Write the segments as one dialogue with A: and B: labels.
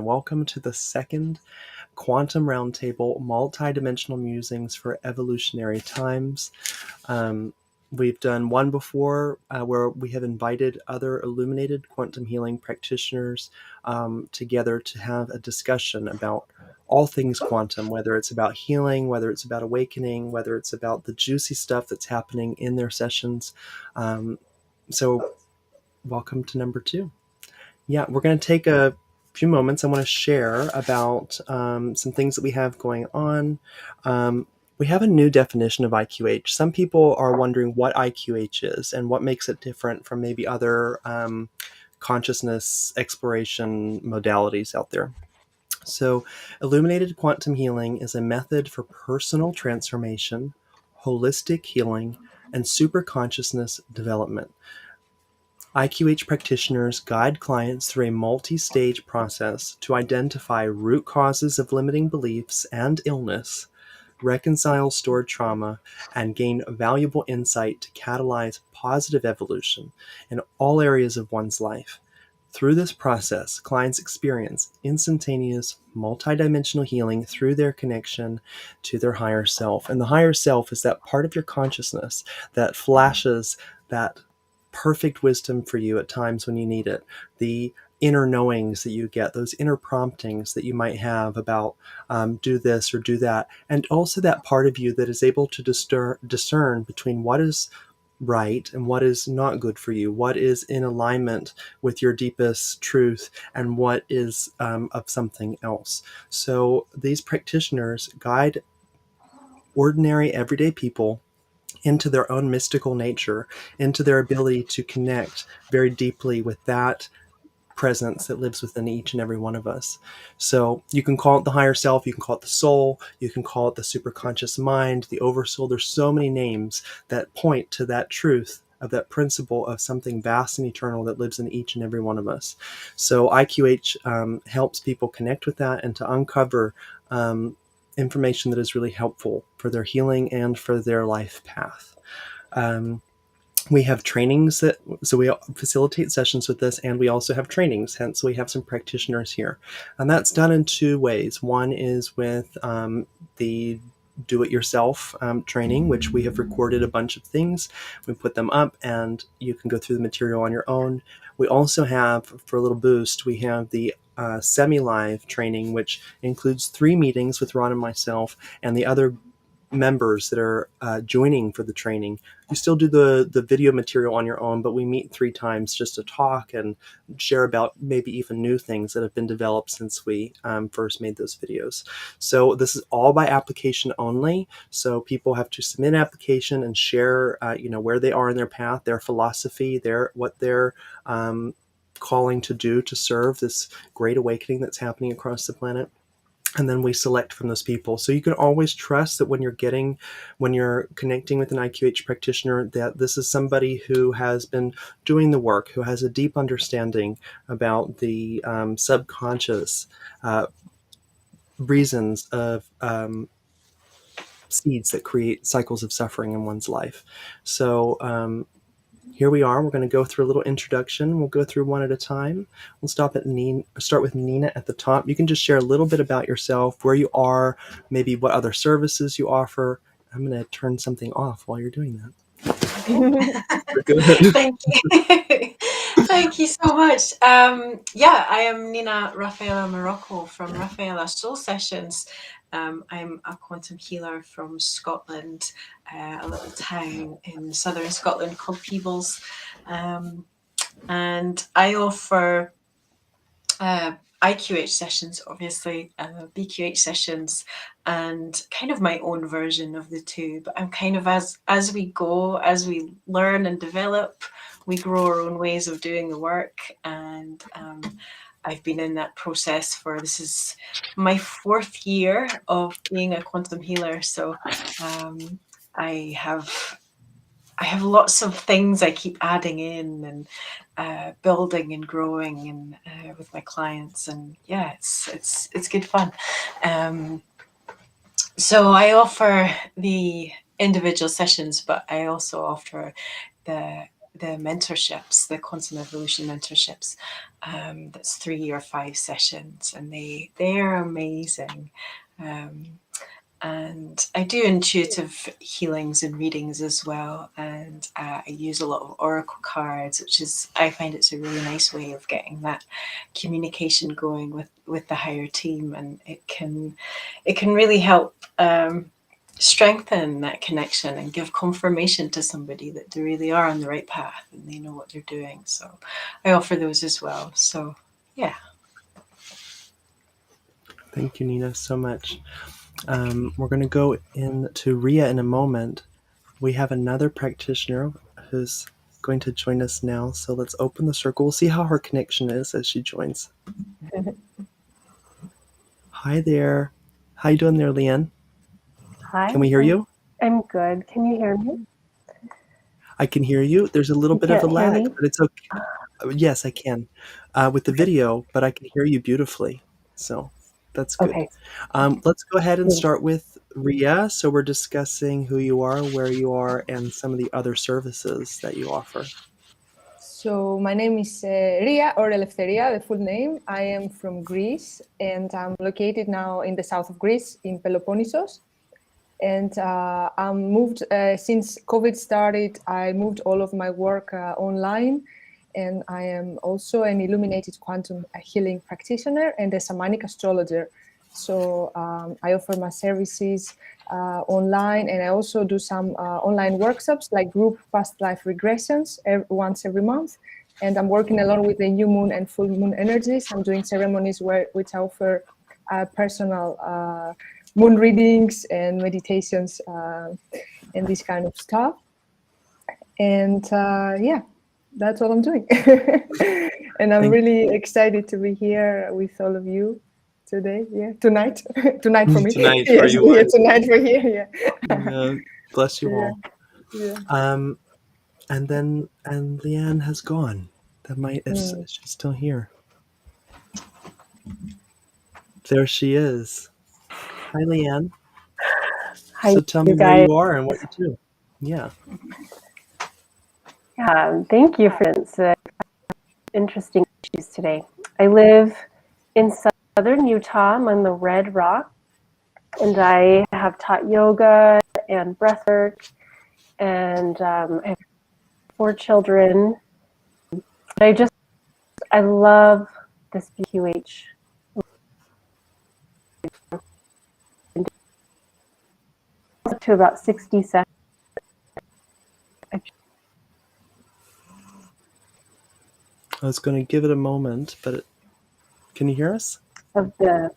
A: Welcome to the second Quantum Roundtable Multidimensional Musings for Evolutionary Times. We've done one before where we have invited other illuminated quantum healing practitioners together to have a discussion about all things quantum, whether it's about healing, whether it's about awakening, whether it's about the juicy stuff that's happening in their sessions. So welcome to number 2. Yeah, we're going to take a few moments. I want to share about some things that we have going on. We have a new definition of IQH. Some people are wondering what IQH is and what makes it different from maybe other consciousness exploration modalities out there. So, illuminated quantum healing is a method for personal transformation, holistic healing, and superconsciousness development. IQH practitioners guide clients through a multi-stage process to identify root causes of limiting beliefs and illness, reconcile stored trauma, and gain valuable insight to catalyze positive evolution in all areas of one's life. Through this process, clients experience instantaneous multidimensional healing through their connection to their higher self. And the higher self is that part of your consciousness that flashes that perfect wisdom for you at times when you need it. The inner knowings that you get, those inner promptings that you might have about do this or do that. And also that part of you that is able to discern between what is right and what is not good for you, what is in alignment with your deepest truth, and what is of something else. So these practitioners guide ordinary everyday people into their own mystical nature, into their ability to connect very deeply with that presence that lives within each and every one of us. So you can call it the higher self, you can call it the soul, you can call it the superconscious mind, the oversoul. There's so many names that point to that truth of that principle of something vast and eternal that lives in each and every one of us. So IQH helps people connect with that and to uncover information that is really helpful for their healing and for their life path. We have trainings so we facilitate sessions with this, and we also have trainings, hence we have some practitioners here. And that's done in 2 ways. One is with the do-it-yourself training, which we have recorded a bunch of things. We put them up and you can go through the material on your own. We also have, for a little boost, we have the semi-live training, which includes 3 meetings with Ron and myself and the other members that are joining for the training. You still do the video material on your own, but we meet 3 times just to talk and share about maybe even new things that have been developed since we first made those videos. So this is all by application only. So people have to submit an application and share where they are in their path, their philosophy, what they're calling to do to serve this great awakening that's happening across the planet. And then we select from those people. So you can always trust that when you're connecting with an IQH practitioner, that this is somebody who has been doing the work, who has a deep understanding about the subconscious reasons of seeds that create cycles of suffering in one's life. So here we are. We're going to go through a little introduction. We'll go through one at a time. We'll start with Nina at the top. You can just share a little bit about yourself, where you are, maybe what other services you offer. I'm going to turn something off while you're doing that. Go ahead.
B: Thank you. Thank you so much. I am Nina Rafaela Morocco from Rafaela Soul Sessions. I'm a quantum healer from Scotland, a little town in southern Scotland called Peebles. And I offer IQH sessions, obviously, BQH sessions, and kind of my own version of the 2. But I'm kind of as we go, as we learn and develop, we grow our own ways of doing the work. And I've been in that process this is my 4th year of being a quantum healer. So I have lots of things I keep adding in and building and growing and with my clients, and yeah, it's good fun. So I offer the individual sessions, but I also offer the mentorships, the quantum evolution mentorships. That's 3 or 5 sessions, and they're amazing. And I do intuitive healings and readings as well, and I use a lot of oracle cards, which is, I find it's a really nice way of getting that communication going with the higher team, and it can really help strengthen that connection and give confirmation to somebody that they really are on the right path and they know what they're doing. So I offer those as well. So yeah.
A: Thank you, Nina, so much. We're going to go into Ria in a moment. We have another practitioner who's going to join us now. So let's open the circle. We'll see how her connection is as she joins. Hi there. How you doing there, Leanne?
C: Hi.
A: Can we hear you?
C: I'm good. Can you hear me?
A: I can hear you. There's a little bit of a lag, but it's okay. Yes, I can. With the video, but I can hear you beautifully. So that's good.
C: Okay.
A: Let's go ahead and start with Ria. So we're discussing who you are, where you are, and some of the other services that you offer.
C: So my name is Ria, or Eleftheria, the full name. I am from Greece, and I'm located now in the south of Greece, in Peloponnesos. And I moved, since COVID started, I moved all of my work online. And I am also an illuminated quantum healing practitioner and a shamanic astrologer. So I offer my services online, and I also do some online workshops like group past life regressions once every month. And I'm working a lot with the new moon and full moon energies. I'm doing ceremonies which I offer personal moon readings and meditations and this kind of stuff. And yeah, that's all I'm doing. And I'm really excited to be here with all of you today. Yeah, tonight. Tonight for me.
A: Tonight
C: yes,
A: for you.
C: Yeah, tonight for here.
A: Yeah. Bless you all.
C: Yeah.
A: And Leanne has gone. Is she still here? There she is. Hi, Leanne.
C: Hi,
A: so tell me where you are and what you do. Yeah.
C: Yeah, thank you for interesting issues today. I live in southern Utah. I'm on the Red Rock, and I have taught yoga and breathwork, and I have 4 children. I love this BQH. To about 60 seconds.
A: I was going to give it a moment, but can you hear us?
C: Yeah.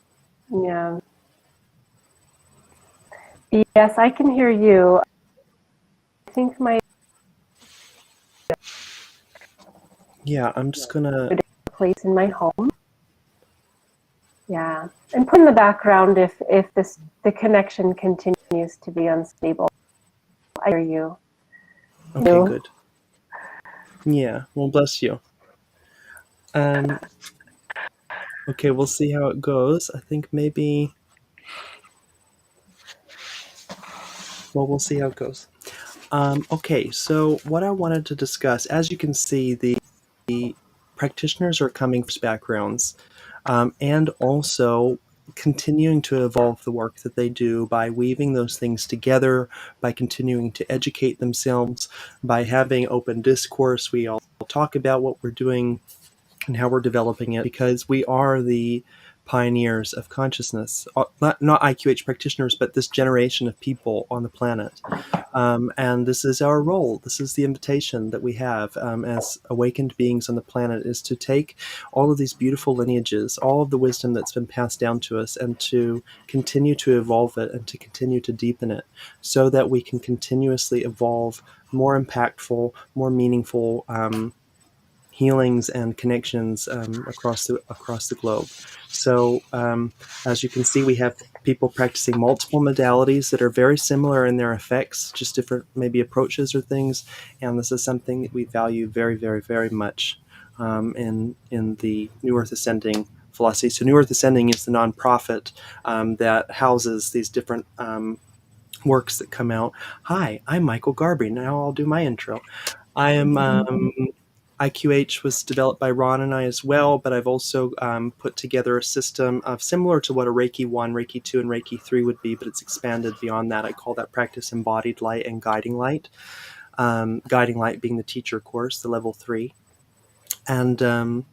C: Yes, I can hear you. I think
A: Yeah, I'm just going to
C: place in my home. Yeah, and put in the background if the connection continues to be unstable. I hear you.
A: Okay, good. Yeah, well, bless you. Okay, we'll see how it goes. I think maybe. Well, we'll see how it goes. Okay, so what I wanted to discuss, as you can see, the practitioners are coming from backgrounds, and also continuing to evolve the work that they do by weaving those things together, by continuing to educate themselves, by having open discourse. We all talk about what we're doing and how we're developing it, because we are the pioneers of consciousness, not IQH practitioners, but this generation of people on the planet. And this is our role. This is the invitation that we have as awakened beings on the planet, is to take all of these beautiful lineages, all of the wisdom that's been passed down to us, and to continue to evolve it and to continue to deepen it, so that we can continuously evolve more impactful, more meaningful healings and connections across the globe. So as you can see, we have people practicing multiple modalities that are very similar in their effects, just different maybe approaches or things. And this is something that we value very, very, very much in the New Earth Ascending philosophy. So New Earth Ascending is the nonprofit that houses these different works that come out. Hi, I'm Michael Garby. Now I'll do my intro. I am IQH was developed by Ron and I as well, but I've also put together a system of similar to what a Reiki 1, Reiki 2, and Reiki 3 would be, but it's expanded beyond that. I call that practice embodied light and guiding light. Guiding light being the teacher course, the level 3. And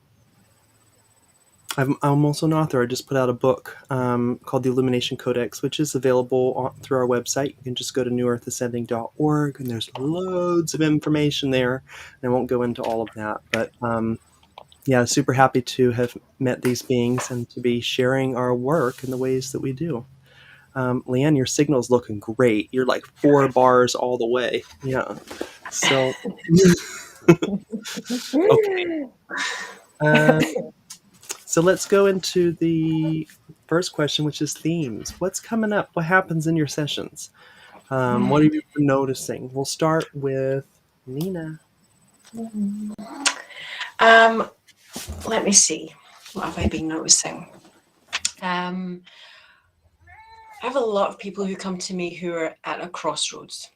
A: I'm also an author. I just put out a book called The Illumination Codex, which is available through our website. You can just go to newearthascending.org, and there's loads of information there. And I won't go into all of that, but yeah, super happy to have met these beings and to be sharing our work in the ways that we do. Leanne, your signal's looking great. You're like 4 bars all the way. Yeah. So, okay. So let's go into the first question, which is themes. What's coming up? What happens in your sessions? What have you been noticing? We'll start with Nina.
B: Let me see. What have I been noticing? I have a lot of people who come to me who are at a crossroads.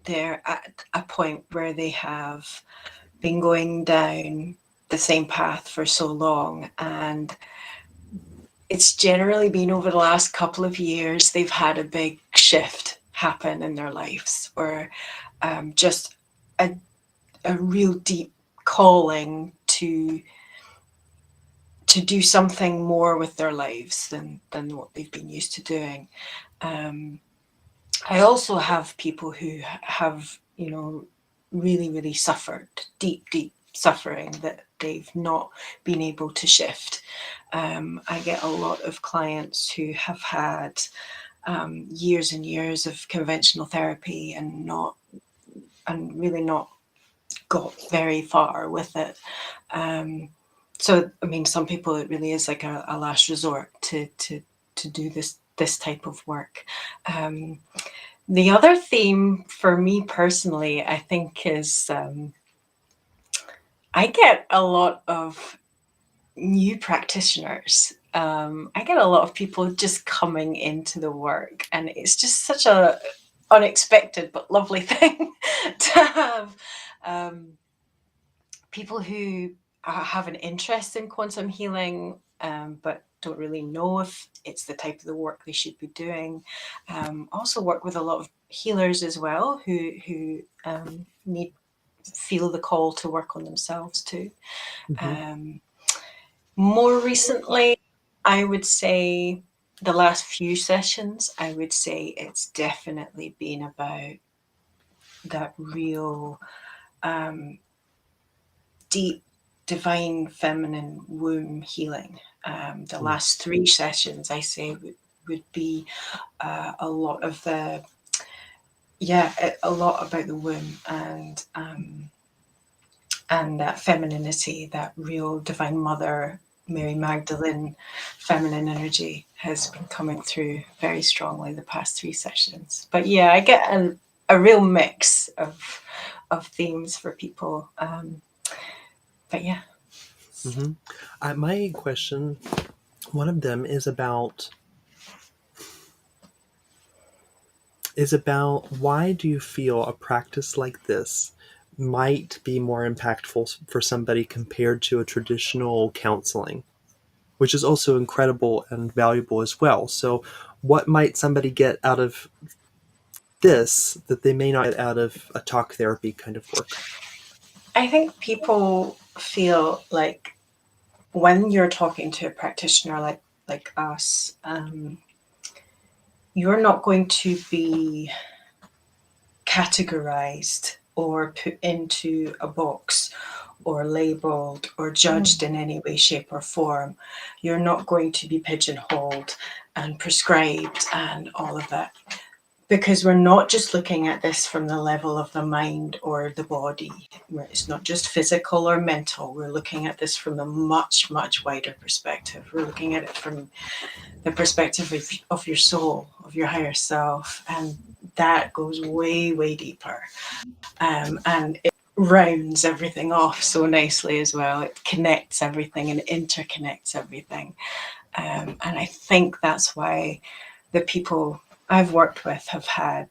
B: They're at a point where they have been going down the same path for so long, and it's generally been over the last couple of years they've had a big shift happen in their lives, or just a real deep calling to do something more with their lives than what they've been used to doing. I also have people who have, really, really suffered, deep suffering that they've not been able to shift. I get a lot of clients who have had years and years of conventional therapy and really not got very far with it. So, I mean, some people, it really is like a last resort to do this type of work. The other theme for me personally, I think, is I get a lot of new practitioners. I get a lot of people just coming into the work, and it's just such a unexpected but lovely thing to have people who have an interest in quantum healing, but don't really know if it's the type of the work they should be doing. Also work with a lot of healers as well who feel the call to work on themselves too. More recently, I would say the last few sessions, I would say it's definitely been about that real deep divine feminine womb healing. The last 3 sessions, I say, would be a lot of a lot about the womb and that femininity, that real divine mother, Mary Magdalene feminine energy has been coming through very strongly the past 3 sessions. But yeah, I get a real mix of themes for people. But yeah.
A: My question, one of them is about why do you feel a practice like this might be more impactful for somebody compared to a traditional counseling, which is also incredible and valuable as well. So what might somebody get out of this that they may not get out of a talk therapy kind of work?
B: I think people feel like when you're talking to a practitioner like us, you're not going to be categorized or put into a box or labeled or judged in any way, shape, or form. You're not going to be pigeonholed and prescribed and all of that. Because we're not just looking at this from the level of the mind or the body. It's not just physical or mental. We're looking at this from a much, much wider perspective. We're looking at it from the perspective of your soul, of your higher self. And that goes way, way deeper. And it rounds everything off so nicely as well. It connects everything and interconnects everything. And I think that's why the people I've worked with have had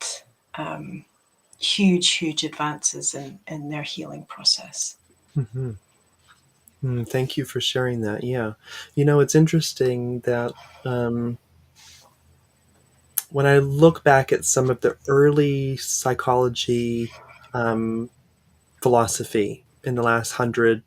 B: huge advances in their healing process.
A: Mm-hmm. Thank you for sharing that. Yeah. It's interesting that when I look back at some of the early psychology philosophy in the last 100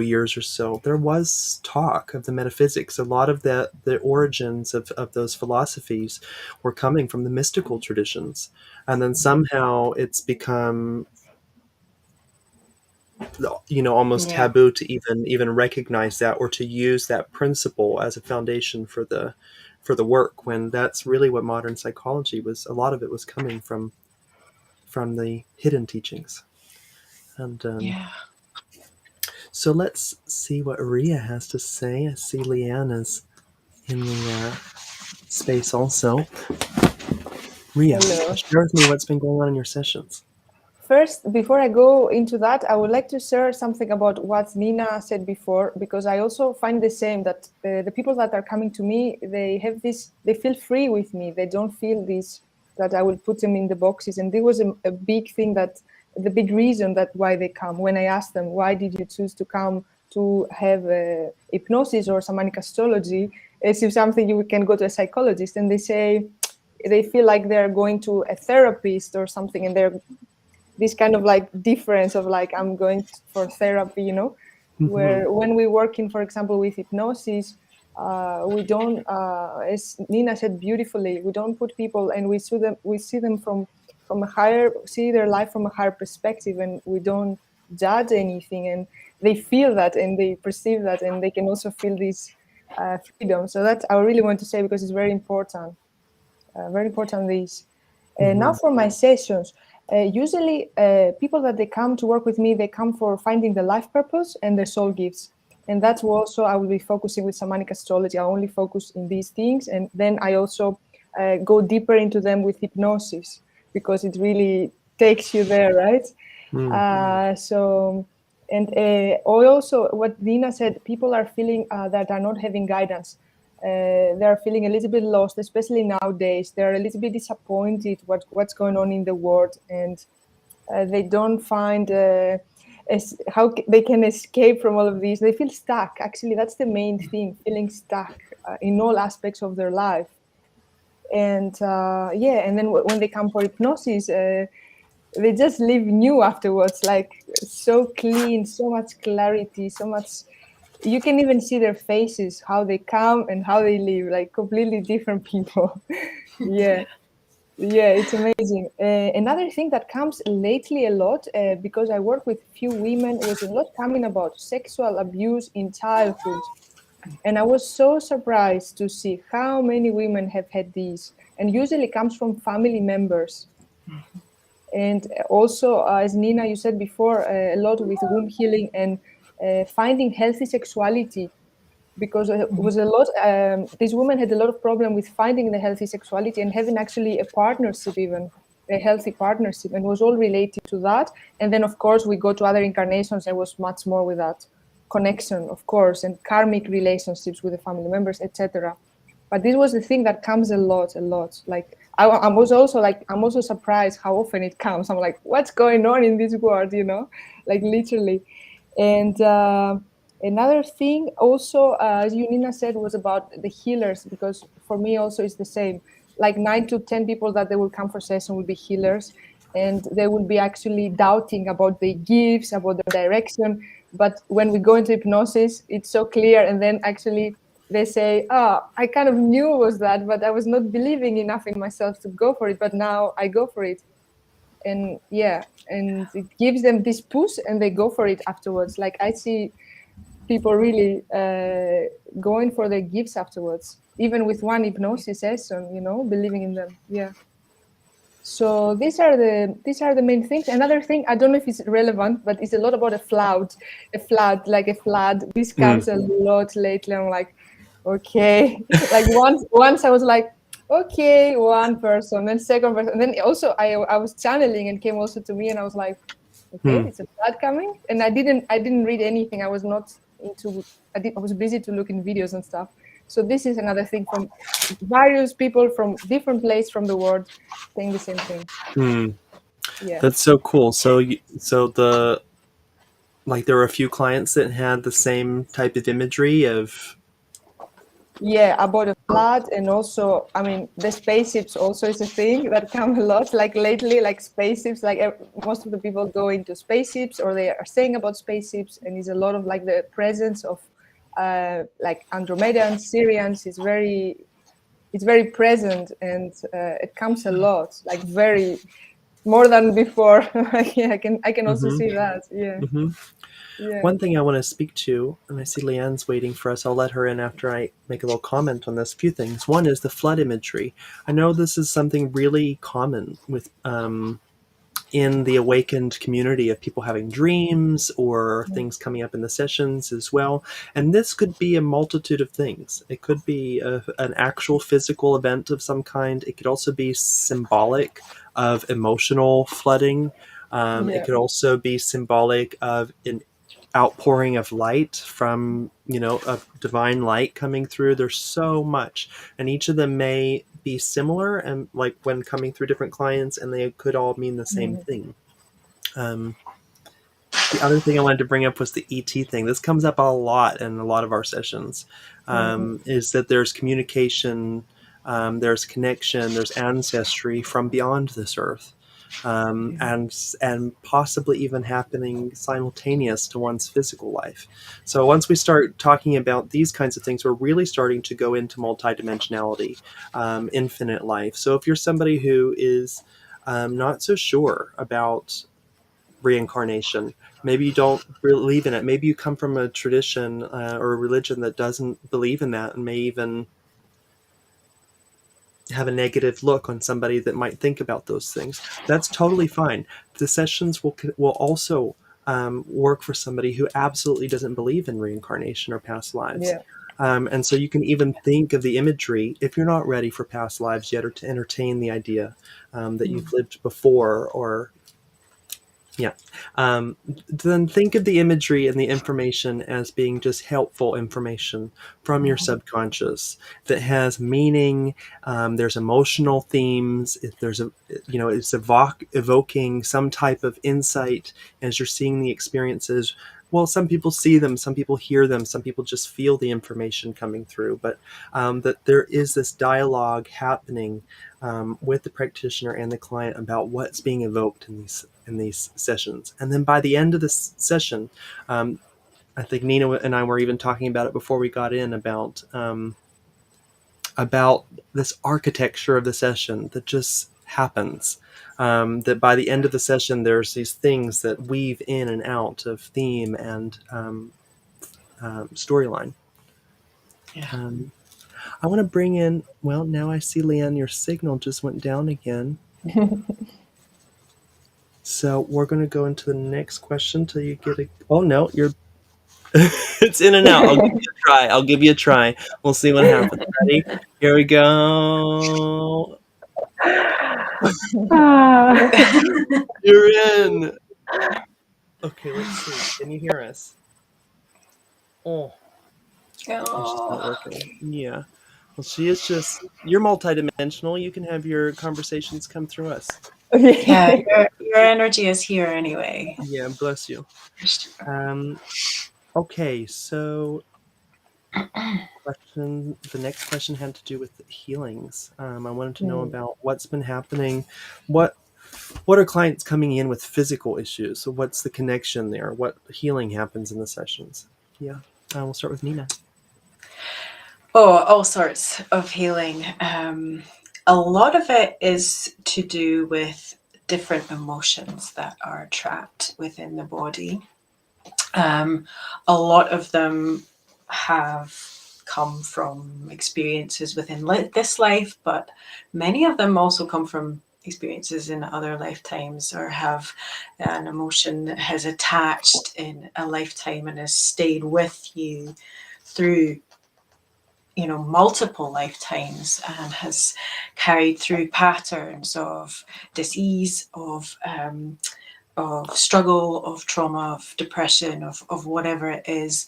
A: years or so, there was talk of the metaphysics. A lot of the origins of those philosophies were coming from the mystical traditions. And then somehow it's become almost
B: Yeah.
A: taboo to even recognize that, or to use that principle as a foundation for the work, when that's really what modern psychology was. A lot of it was coming from the hidden teachings. And
B: Yeah.
A: so let's see what Ria has to say. I see Leanne is in the space also. Ria,
C: Hello.
A: share with me what's been going on in your sessions.
C: First, before I go into that, I would like to share something about what Nina said before, because I also find the same, that the people that are coming to me, they feel free with me. They don't feel this, that I will put them in the boxes. And this was a big thing, the big reason that why they come. When I ask them, why did you choose to come to have hypnosis or shamanic astrology? It's something you can go to a psychologist, and they say, they feel like they're going to a therapist or something, and they're this kind of like difference of like, I'm going for therapy,
A: Mm-hmm.
C: where when we work in, for example, with hypnosis, we don't, as Nina said beautifully, we don't put people, and we see them from a higher, see their life from a higher perspective, and we don't judge anything, and they feel that, and they perceive that, and they can also feel this freedom. So that I really want to say, because it's very important. This. Now
A: Mm-hmm.
C: for my sessions, usually people that they come to work with me, they come for finding the life purpose and their soul gifts. And that's also I will be focusing with shamanic astrology. I only focus in these things. And then I also go deeper into them with hypnosis, because it really takes you there, right? Also what Dina said, people are feeling that are not having guidance. They're feeling a little bit lost, especially nowadays. They're a little bit disappointed what's going on in the world, and they don't find how they can escape from all of these. They feel stuck. Actually, that's the main thing, feeling stuck in all aspects of their life. And and then when they come for hypnosis, they just leave new afterwards, like so clean, so much clarity, so much. You can even see their faces, how they come and how they leave, like completely different people. Yeah, it's amazing. Another thing that comes lately a lot, because I work with few women, was a lot coming about sexual abuse in childhood. And I was so surprised to see how many women have had these, and usually comes from family members. And also, as Nina, you said before, a lot with womb healing and finding healthy sexuality, because it was a lot. This woman had a lot of problem with finding the healthy sexuality and having actually a partnership, even a healthy partnership, and was all related to that. And then, of course, we go to other incarnations. There was much more with that connection, of course, and karmic relationships with the family members, etc. But this was the thing that comes a lot. Like I was also like, I'm also surprised how often it comes. I'm like, what's going on in this world, like literally. And another thing also, as you, Nina, said, was about the healers, because for me also it's the same. Like 9 to 10 people that they will come for session will be healers, and they will be actually doubting about the gifts, about the direction. But when we go into hypnosis, it's so clear. And then actually they say, oh, I kind of knew it was that, but I was not believing enough in myself to go for it. But now I go for it. And and it gives them this push, and they go for it afterwards. Like I see people really going for their gifts afterwards, even with one hypnosis session, believing in them. Yeah. So these are the main things. Another thing, I don't know if it's relevant, but it's a lot about a flood. This comes a lot lately. I'm like, okay. Like once I was like, okay, one person, then second person, and then also I was channeling and came also to me, and I was like, okay, it's a flood coming, and I didn't read anything. I was not into. I was busy to look in videos and stuff. So this is another thing from various people from different places from the world saying the same thing. Yeah.
A: That's so cool. So there were a few clients that had the same type of imagery of.
C: Yeah, about a flood, and also, I mean, the spaceships also is a thing that come a lot. Like lately, like spaceships, like most of the people go into spaceships, or they are saying about spaceships, and it's a lot of like the presence of like Andromedans, Syrians is it's very present, and it comes a lot, like very more than before. Yeah, I can also
A: Mhm,
C: see that. Yeah,
A: mhm.
C: yeah.
A: One thing I want to speak to, and I see Leanne's waiting for us. I'll let her in after I make a little comment on this. A few things. One is the flood imagery. I know this is something really common with in the awakened community of people having dreams or things coming up in the sessions as well. And this could be a multitude of things. It could be an actual physical event of some kind. It could also be symbolic of emotional flooding. It
C: Yeah.
A: could also be symbolic of an outpouring of light from, of divine light coming through. There's so much, and each of them may be similar, and like when coming through different clients, and they could all mean the same thing. um, the other thing I wanted to bring up was the ET thing. This comes up a lot in a lot of our sessions. Is that there's communication, there's connection, there's ancestry from beyond this earth, and possibly even happening simultaneous to one's physical life. So once we start talking about these kinds of things, we're really starting to go into multidimensionality, infinite life. So if you're somebody who is not so sure about reincarnation, maybe you don't believe in it, maybe you come from a tradition or a religion that doesn't believe in that, and may even have a negative look on somebody that might think about those things, that's totally fine. The sessions will also work for somebody who absolutely doesn't believe in reincarnation or past lives.
C: Yeah.
A: And so you can even think of the imagery, if you're not ready for past lives yet, or to entertain the idea that you've lived before, or yeah. Then think of the imagery and the information as being just helpful information from your subconscious that has meaning. There's emotional themes. If there's it's evoking some type of insight as you're seeing the experiences. Well, some people see them, some people hear them, some people just feel the information coming through. But that there is this dialogue happening with the practitioner and the client about what's being evoked in these sessions. And then by the end of this session, I think Nina and I were even talking about it before we got in about this architecture of the session that just happens. That by the end of the session, there's these things that weave in and out of theme and storyline.
B: Yeah.
A: I want to bring in, well, now I see, Leanne, your signal just went down again. So we're going to go into the next question till you get a. Oh no, you're. It's in and out. I'll give you a try. I'll give you a try. We'll see what happens. Ready? Here we go. You're in. Okay, let's see. Can you hear us? Oh, she's not
B: Oh,
A: working. Yeah. Well, she is just. You're multidimensional. You can have your conversations come through us.
B: yeah,
C: Okay.
B: your energy is here anyway.
A: Yeah, bless you. Okay, so the next question had to do with healings. I wanted to know about what's been happening. What are clients coming in with physical issues? So what's the connection there? What healing happens in the sessions? Yeah, we'll start with Nina.
B: Oh, all sorts of healing. A lot of it is to do with different emotions that are trapped within the body. A lot of them have come from experiences within this life, but many of them also come from experiences in other lifetimes, or have an emotion that has attached in a lifetime and has stayed with you through multiple lifetimes, and has carried through patterns of disease, of struggle, of trauma, of depression, of whatever it is,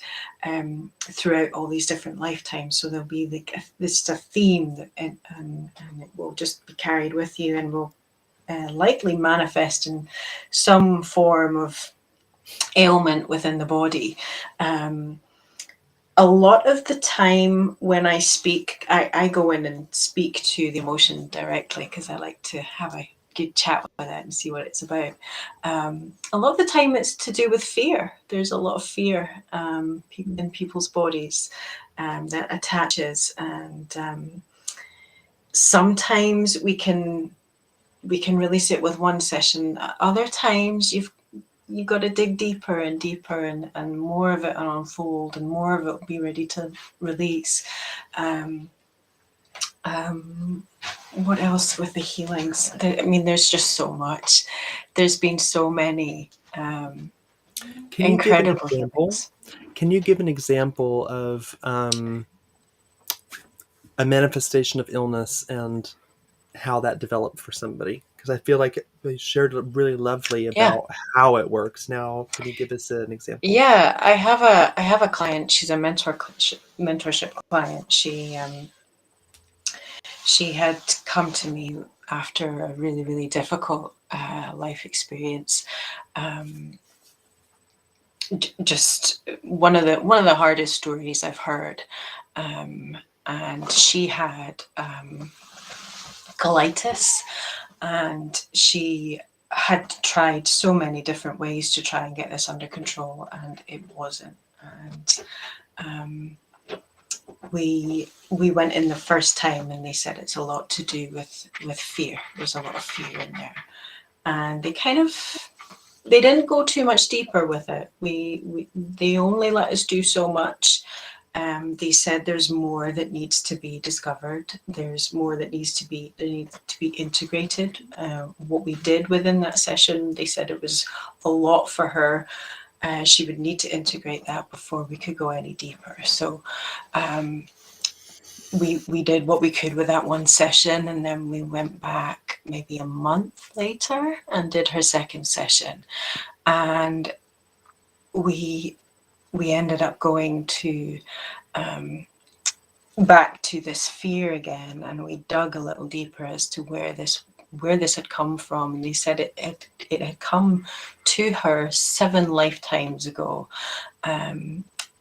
B: throughout all these different lifetimes. So there'll be this a theme that, and it will just be carried with you, and will likely manifest in some form of ailment within the body. A lot of the time when I speak, I go in and speak to the emotion directly because I like to have a good chat with it and see what it's about. A lot of the time it's to do with fear. There's a lot of fear in people's bodies that attaches, and sometimes we can release it with one session. Other times you've got to dig deeper and deeper, and more of it will unfold, and more of it will be ready to release. What else with the healings? I mean, there's just so much. There's been so many
A: Can you give an
B: incredible
A: example?
B: healings.
A: Can you give an example of a manifestation of illness and how that developed for somebody? Because I feel like they shared really lovely
B: Yeah.
A: about how it works. Now, can you give us an example?
B: Yeah, I have a client. She's a mentorship client. She had come to me after a really, really difficult life experience. Just one of the hardest stories I've heard. And she had colitis, and she had tried so many different ways to try and get this under control, and it wasn't. And we went in the first time, and they said it's a lot to do with fear. There's a lot of fear in there, and they didn't go too much deeper with it. They only let us do so much. They said there's more that needs to be discovered. There's more that needs to be integrated. What we did within that session, they said it was a lot for her. She would need to integrate that before we could go any deeper. So we did what we could with that one session, and then we went back maybe a month later and did her second session. And we ended up going to back to this fear again, and we dug a little deeper as to where this had come from. And they said it had come to her 7 lifetimes ago.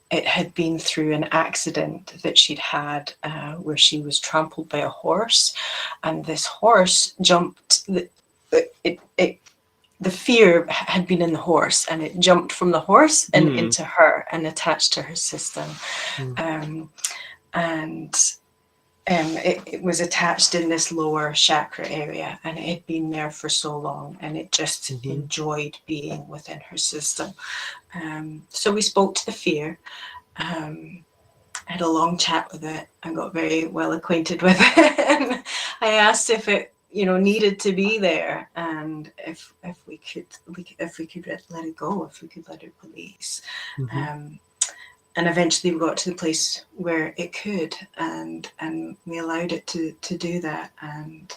B: It had been through an accident that she'd had where she was trampled by a horse, and this horse jumped. The fear had been in the horse, and it jumped from the horse and into her and attached to her system. It was attached in this lower chakra area, and it had been there for so long, and it just enjoyed being within her system. So we spoke to the fear. I had a long chat with it. I got very well acquainted with it. And I asked if it needed to be there, and if we could let it go, if we could let it release. And eventually we got to the place where it could, and we allowed it to do that. And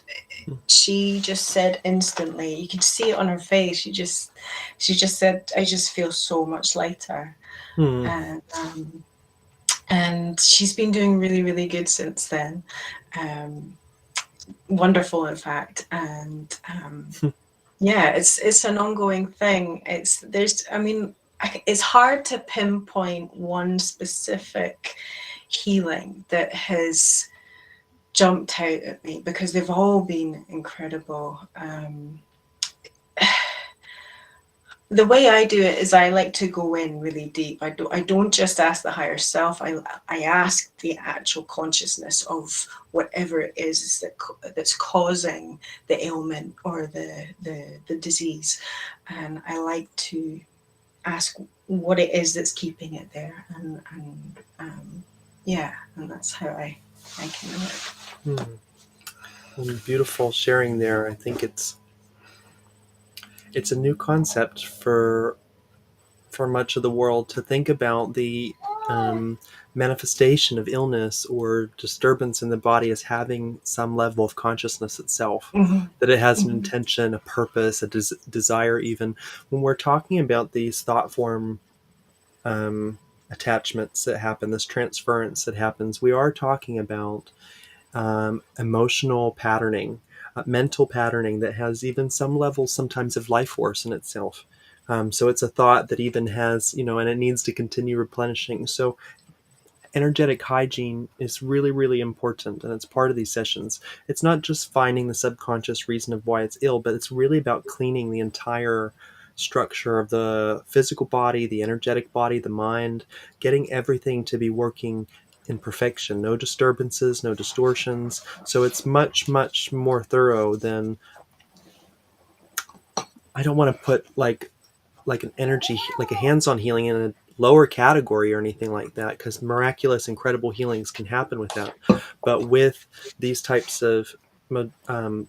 B: she just said instantly, you could see it on her face, she just said, I just feel so much lighter. And she's been doing really, really good since then. Wonderful, in fact. And yeah, it's an ongoing thing. It's hard to pinpoint one specific healing that has jumped out at me, because they've all been incredible. The way I do it is I like to go in really deep. I don't just ask the higher self. I ask the actual consciousness of whatever it is that's causing the ailment or the disease, and I like to ask what it is that's keeping it there, and that's how I can do it.
A: Beautiful sharing there. I think it's a new concept for much of the world to think about the manifestation of illness or disturbance in the body as having some level of consciousness itself, that it has an intention, a purpose, a desire. Even when we're talking about these thought form attachments that happen, this transference that happens, we are talking about emotional patterning. mental patterning that has even some levels sometimes of life force in itself. So it's a thought that even has, and it needs to continue replenishing. So energetic hygiene is really, really important, and it's part of these sessions. It's not just finding the subconscious reason of why it's ill, but it's really about cleaning the entire structure of the physical body, the energetic body, the mind, getting everything to be working in perfection, no disturbances, no distortions. So it's much, much more thorough than, I don't want to put like an energy, like a hands-on healing in a lower category or anything like that, because miraculous, incredible healings can happen with that. But with these types of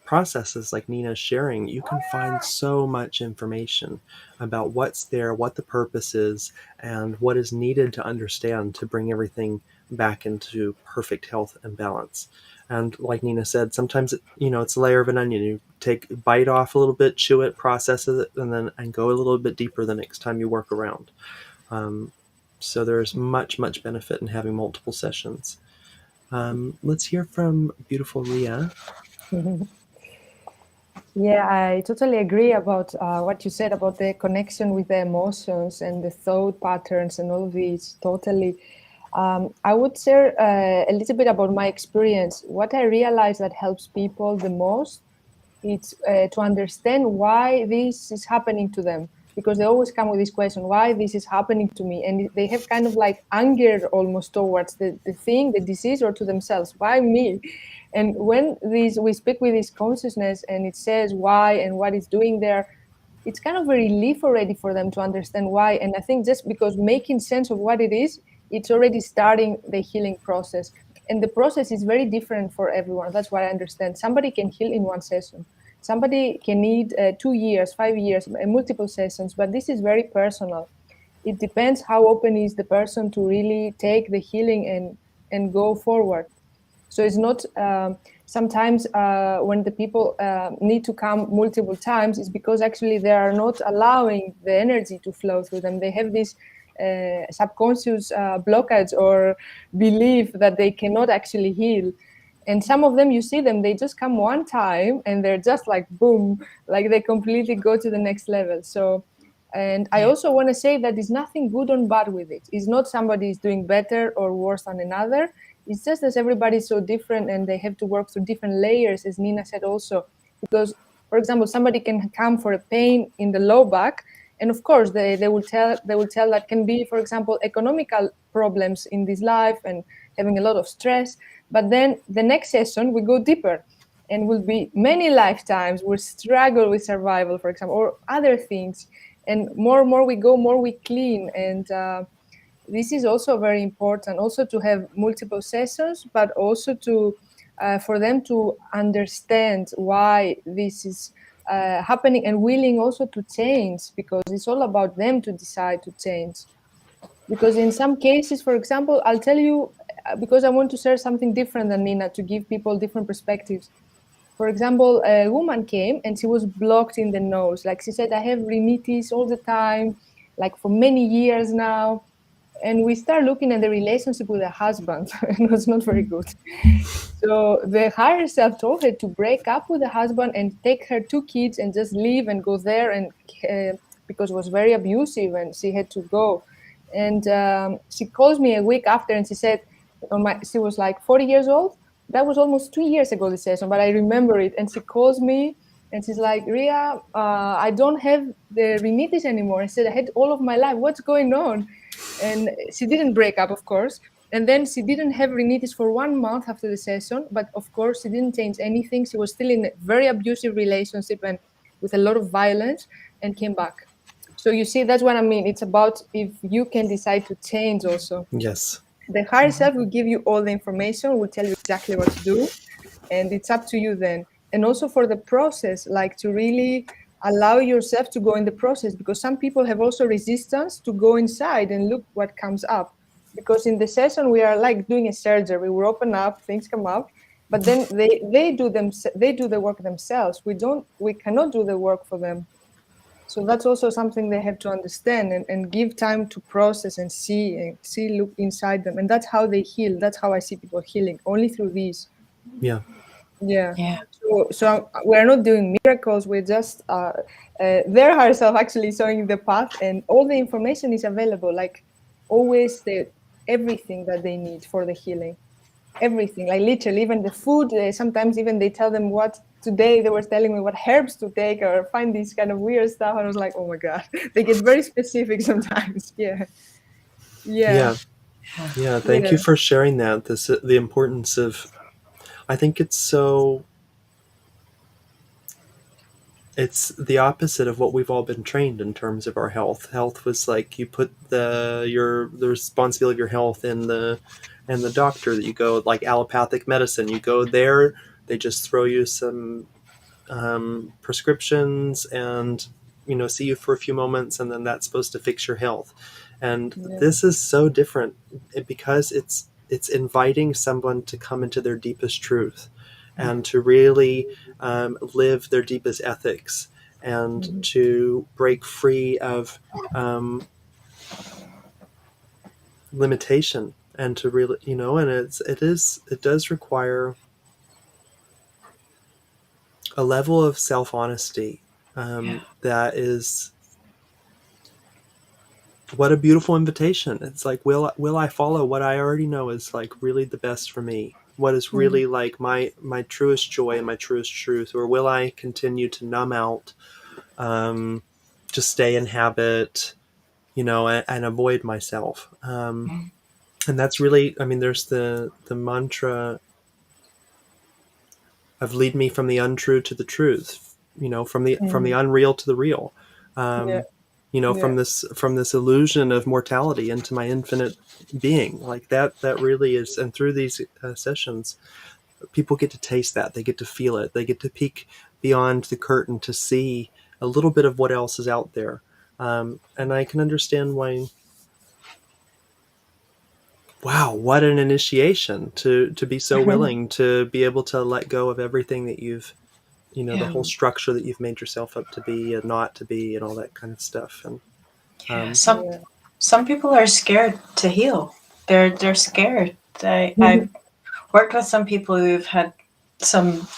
A: processes like Nina's sharing, you can find so much information about what's there, what the purpose is, and what is needed to understand to bring everything back into perfect health and balance. And like Nina said, sometimes it's a layer of an onion. You bite off a little bit, chew it, process it, and go a little bit deeper the next time you work around. So there's much, much benefit in having multiple sessions. Let's hear from beautiful Ria.
C: Yeah, I totally agree about what you said about the connection with the emotions and the thought patterns and all of these. Totally. I would share a little bit about my experience. What I realized that helps people the most, it's to understand why this is happening to them, because they always come with this question, why this is happening to me, and they have kind of like anger almost towards the thing, the disease, or to themselves. Why me? And when we speak with this consciousness and it says why and what it's doing there, it's kind of a relief already for them to understand why. And I think just because making sense of what it is, it's already starting the healing process. And the process is very different for everyone. That's what I understand. Somebody can heal in one session. Somebody can need 2 years, 5 years, multiple sessions, but this is very personal. It depends how open is the person to really take the healing and go forward. So it's not sometimes when the people need to come multiple times, it's because actually they are not allowing the energy to flow through them. They have this subconscious blockage or belief that they cannot actually heal. And some of them, you see them, they just come one time and they're just like, boom, like they completely go to the next level. So, and I also want to say that there's nothing good or bad with it. It's not somebody is doing better or worse than another. It's just that everybody's so different and they have to work through different layers, as Nina said also. Because, for example, somebody can come for a pain in the low back, and of course they will tell that can be, for example, economical problems in this life and having a lot of stress. But then the next session we go deeper, and will be many lifetimes we'll struggle with survival, for example, or other things. And more and more we go, more we clean. And this is also very important, also to have multiple sessions, but also to for them to understand why this is happening, and willing also to change, because it's all about them to decide to change. Because in some cases, for example, I'll tell you, because I want to share something different than Nina, to give people different perspectives. For example, a woman came and she was blocked in the nose. Like she said, I have rhinitis all the time, like for many years now. And we start looking at the relationship with her husband, and it was not very good. So the higher self told her to break up with the husband and take her 2 kids and just leave and go there, and because it was very abusive and she had to go. And she calls me a week after and she said, she was like 40 years old. That was almost 2 years ago, this session, but I remember it. And she calls me and she's like, Ria, I don't have the rhinitis anymore. I said, I had all of my life. What's going on? And she didn't break up, of course. And then she didn't have rhinitis for 1 month after the session. But of course, she didn't change anything. She was still in a very abusive relationship and with a lot of violence, and came back. So you see, that's what I mean. It's about if you can decide to change also.
A: Yes.
C: The higher self will give you all the information, will tell you exactly what to do. And it's up to you then. And also for the process, like to really allow yourself to go in the process, because some people have also resistance to go inside and look what comes up. Because in the session, we are like doing a surgery. We open up, things come up, but then they do the work themselves. We cannot do the work for them. So that's also something they have to understand, and give time to process and see, look inside them. And that's how they heal. That's how I see people healing, only through these.
A: Yeah.
C: Yeah.
B: Yeah.
C: So we're not doing miracles. We're just there ourselves, actually showing the path, and all the information is available. Like always, everything that they need for the healing, everything. Like literally, even the food. Sometimes even they tell them what. Today they were telling me what herbs to take or find this kind of weird stuff. And I was like, oh my god, they get very specific sometimes. Yeah, yeah,
A: Yeah. Yeah. Thank
C: yeah.
A: you for sharing that. The importance of, I think it's the opposite of what we've all been trained in terms of our health. Health was like you put the responsibility of your health in the doctor, that you go, like allopathic medicine. You go there, they just throw you some prescriptions and see you for a few moments, and then that's supposed to fix your health. And
C: Yeah.
A: this is so different because it's inviting someone to come into their deepest truth and to really live their deepest ethics, and
C: Mhm.
A: to break free of limitation, and to really, and it does require a level of self-honesty
B: Yeah.
A: that is, what a beautiful invitation. It's like, will I follow what I already know is like really the best for me, what is
C: Mhm.
A: really like my truest joy and my truest truth, or will I continue to numb out, to stay in habit, and avoid myself. And that's really, I mean, there's the mantra of lead me from the untrue to the truth, from the
C: Mhm.
A: unreal to the real,
C: Yeah,
A: from
C: yeah.
A: this illusion of mortality into my infinite being. Like that really is. And through these sessions, people get to taste that, they get to feel it, they get to peek beyond the curtain to see a little bit of what else is out there. And I can understand why. Wow, what an initiation to be so willing to be able to let go of everything that you've, the
B: Yeah.
A: whole structure that you've made yourself up to be and not to be, and all that kind of stuff. And
B: Yeah.
A: um,
C: Yeah.
B: Some people are scared to heal. They're scared. I've worked with some people who've had some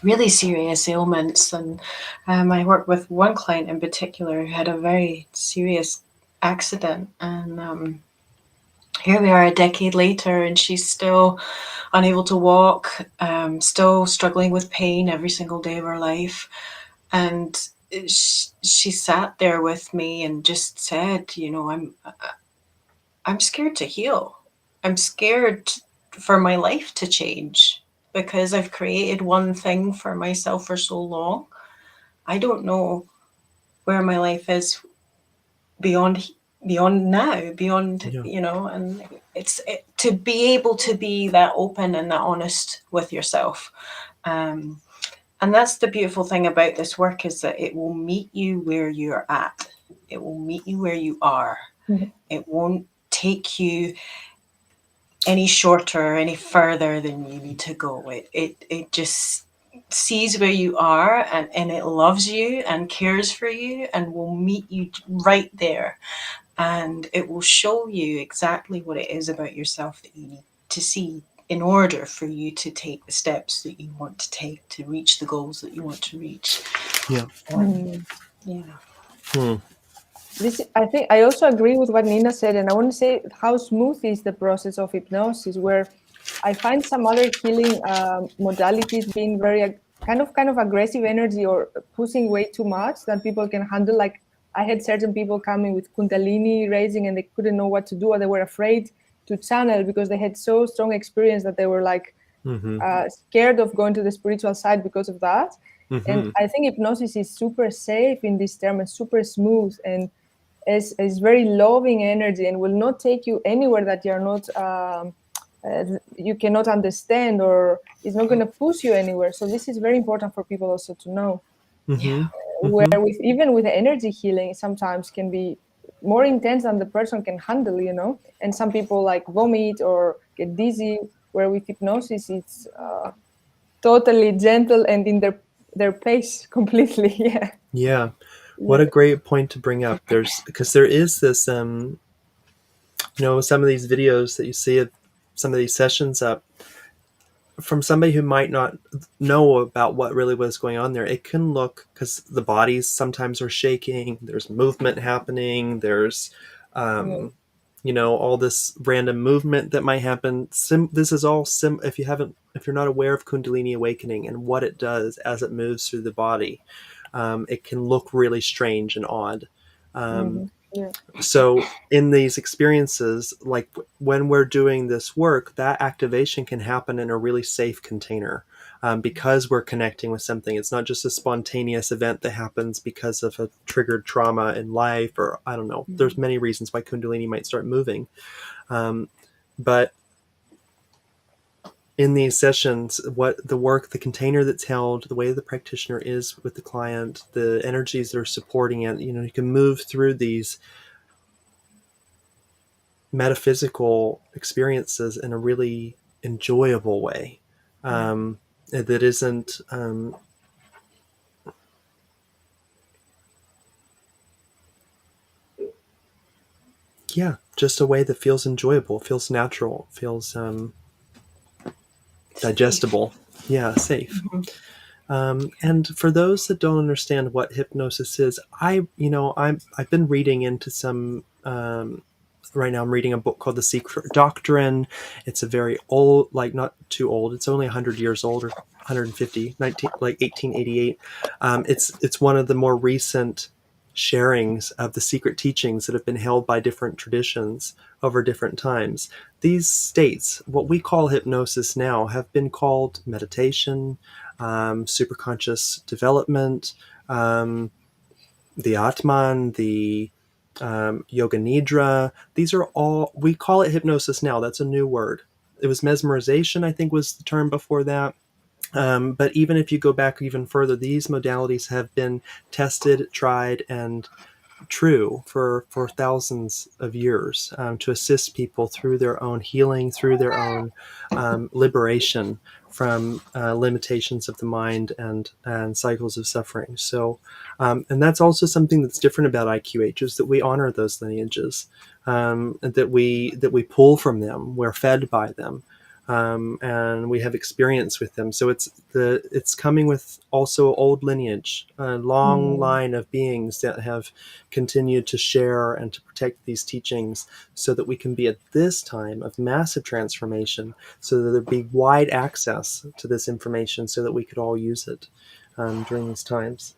B: really serious ailments, and I worked with one client in particular who had a very serious accident, and here we are a decade later, and she's still unable to walk, still struggling with pain every single day of her life. And she sat there with me and just said, I'm scared to heal. I'm scared for my life to change because I've created one thing for myself for so long. I don't know where my life is beyond now, beyond,
A: yeah,
B: and to be able to be that open and that honest with yourself. Um, and that's the beautiful thing about this work, is that it will meet you where you're at. It will meet you where you are.
C: Mhm.
B: It won't take you any shorter, any further than you need to go. It just sees where you are, and it loves you and cares for you and will meet you right there. And it will show you exactly what it is about yourself that you need to see in order for you to take the steps that you want to take to reach the goals that you want to reach.
A: yeah.
C: Mhm.
B: Yeah.
A: Hmm.
C: I think I also agree with what Nina said, and I want to say how smooth is the process of hypnosis, where I find some other healing modalities being very kind of aggressive energy or pushing way too much that people can handle. Like I had certain people coming with Kundalini raising, and they couldn't know what to do, or they were afraid to channel because they had so strong experience that they were like
A: Mm-hmm.
C: scared of going to the spiritual side because of that. And
A: Mm-hmm.
C: I think hypnosis is super safe in this term and super smooth, and is very loving energy and will not take you anywhere that you're not you cannot understand, or is not going to push you anywhere. So this is very important for people also to know.
A: Mm-hmm.
B: Yeah.
C: Where
A: Mm-hmm.
C: with even with energy healing sometimes can be more intense than the person can handle, and some people like vomit or get dizzy, where with hypnosis it's totally gentle and in their pace completely. Yeah,
A: Yeah. What
C: yeah.
A: a great point to bring up. Because there is this, some of these videos that you see of some of these sessions up, from somebody who might not know about what really was going on there, it can look, because the bodies sometimes are shaking, there's movement happening, there's
C: Yeah.
A: all this random movement that might happen. This is all if you're not aware of Kundalini awakening and what it does as it moves through the body, it can look really strange and odd.
C: Mm-hmm. Yeah.
A: So in these experiences, like when we're doing this work, that activation can happen in a really safe container, because we're connecting with something. It's not just a spontaneous event that happens because of a triggered trauma in life, or I don't know. There's many reasons why Kundalini might start moving. But in these sessions, what the work, the container that's held, the way the practitioner is with the client, the energies that are supporting it, you can move through these metaphysical experiences in a really enjoyable way, that isn't just a way that feels enjoyable, feels natural, feels digestible, safe. And for those that don't understand what hypnosis is, I've been reading into some. Right now, I'm reading a book called The Secret Doctrine. It's a very old, like not too old. It's only 100 years old, or 150, 1888. It's one of the more recent sharings of the secret teachings that have been held by different traditions over different times. These states, what we call hypnosis now, have been called meditation, superconscious development, the Atman, the Yoga Nidra. These are all, we call it hypnosis now. That's a new word. It was mesmerization, I think, was the term before that. But even if you go back even further, these modalities have been tested, tried, and true for thousands of years, to assist people through their own healing, through their own liberation from limitations of the mind and cycles of suffering. So, and that's also something that's different about IQH, is that we honor those lineages, and that we pull from them, we're fed by them. And we have experience with them. So it's coming with also old lineage, a long line of beings that have continued to share and to protect these teachings, so that we can be at this time of massive transformation, so that there'd be wide access to this information, so that we could all use it during these times.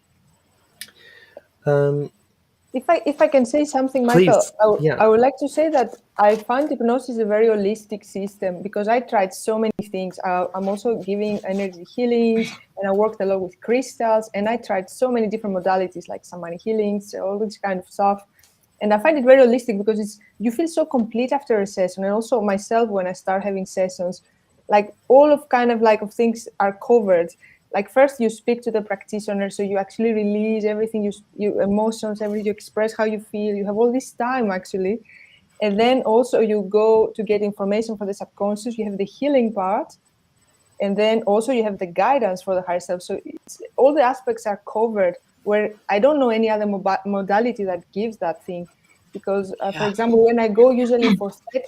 C: If I can say something, Michael,
A: Please, yeah.
C: I would like to say that I find hypnosis a very holistic system, because I tried so many things. I'm also giving energy healings, and I worked a lot with crystals, and I tried so many different modalities like shamanic healings, all this kind of stuff. And I find it very holistic, because you feel so complete after a session. And also myself, when I start having sessions, like all of things are covered. Like first you speak to the practitioner, so you actually release everything, you emotions, everything, you express how you feel, you have all this time actually. And then also you go to get information for the subconscious, you have the healing part, and then also you have the guidance for the higher self. So all the aspects are covered, where I don't know any other modality that gives that thing. Because for example, when I go usually